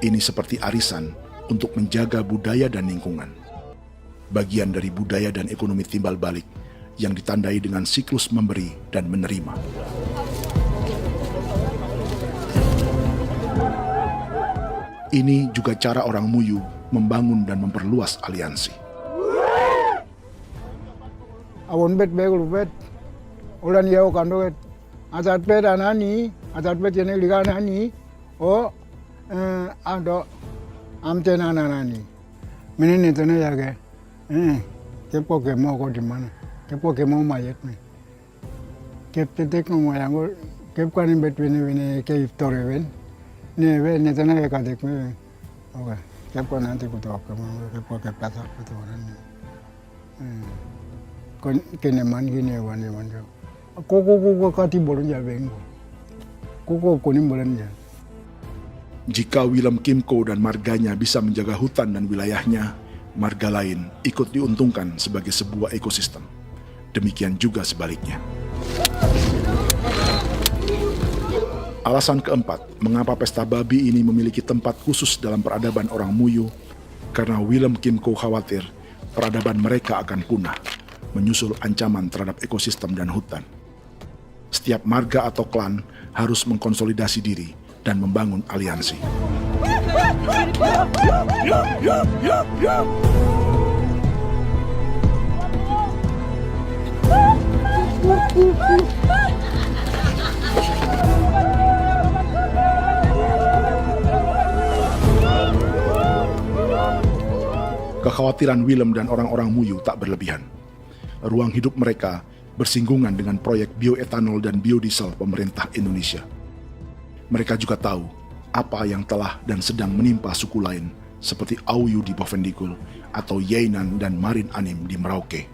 [SPEAKER 1] Ini seperti arisan untuk menjaga budaya dan lingkungan. Bagian dari budaya dan ekonomi timbal balik yang ditandai dengan siklus memberi dan menerima. Ini juga cara orang Muyu membangun dan memperluas aliansi.
[SPEAKER 14] Awon bet begul bet, ulan yau kando bet, atat bet anani, atat bet yang ligan anani, ado amten anani, menini tu na jaga, kepo kemo ko di mana. Kepo kemo mayat me. Kep tetek mo mayango kep kanin between ke iftore ven. Ne ve ne tana ke kadek me. Oke. Kep ko nanti ko to ko kepo ke pasak to ran. Kon kene man gine wane wanjo. Koko kati bolon ja bengo. Koko konim bolon ja.
[SPEAKER 1] Jika Willem Kimco dan marganya bisa menjaga hutan dan wilayahnya, marga lain ikut diuntungkan sebagai sebuah ekosistem. Demikian juga sebaliknya. Alasan keempat, mengapa pesta babi ini memiliki tempat khusus dalam peradaban orang Muyu, karena Willem Kimco khawatir peradaban mereka akan punah, menyusul ancaman terhadap ekosistem dan hutan. Setiap marga atau klan harus mengkonsolidasi diri dan membangun aliansi. Kekhawatiran Willem dan orang-orang Muyu tak berlebihan. Ruang hidup mereka bersinggungan dengan proyek bioetanol dan biodiesel pemerintah Indonesia. Mereka juga tahu apa yang telah dan sedang menimpa suku lain seperti Auyu di Bovendigul atau Yainan dan Marin Anim di Merauke.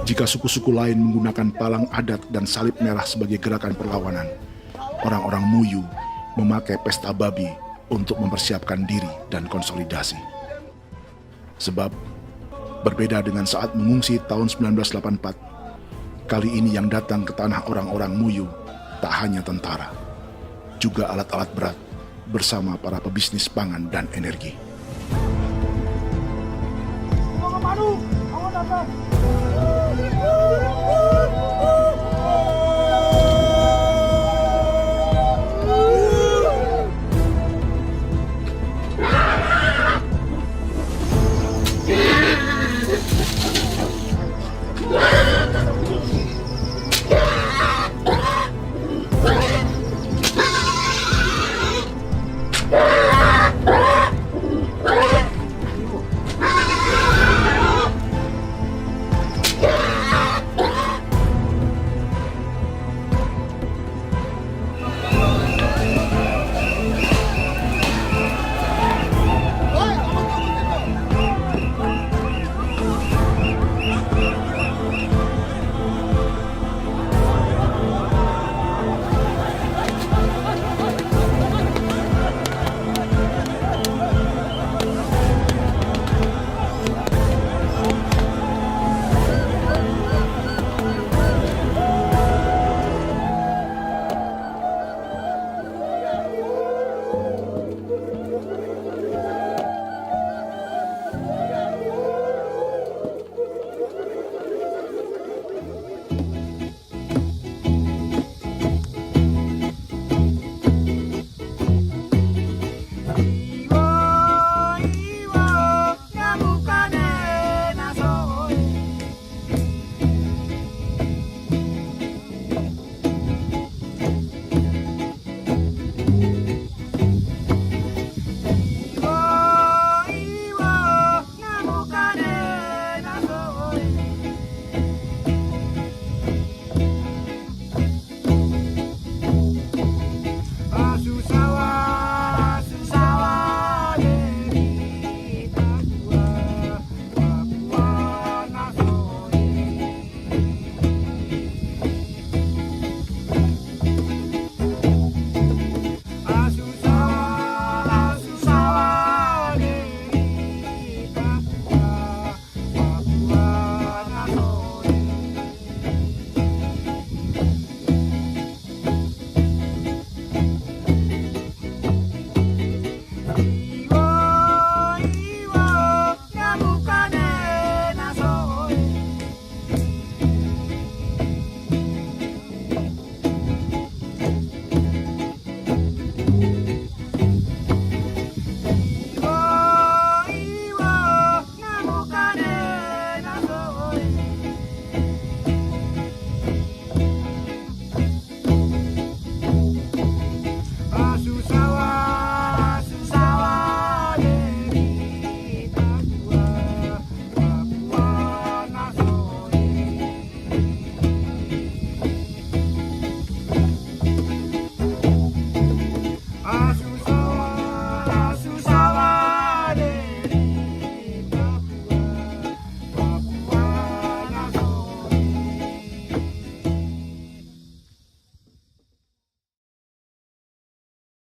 [SPEAKER 1] Jika suku-suku lain menggunakan palang adat dan salib merah sebagai gerakan perlawanan, orang-orang Muyu memakai pesta babi untuk mempersiapkan diri dan konsolidasi. Sebab, berbeda dengan saat mengungsi tahun 1984, kali ini yang datang ke tanah orang-orang Muyu tak hanya tentara, juga alat-alat berat bersama para pebisnis pangan dan energi.
[SPEAKER 8] Awan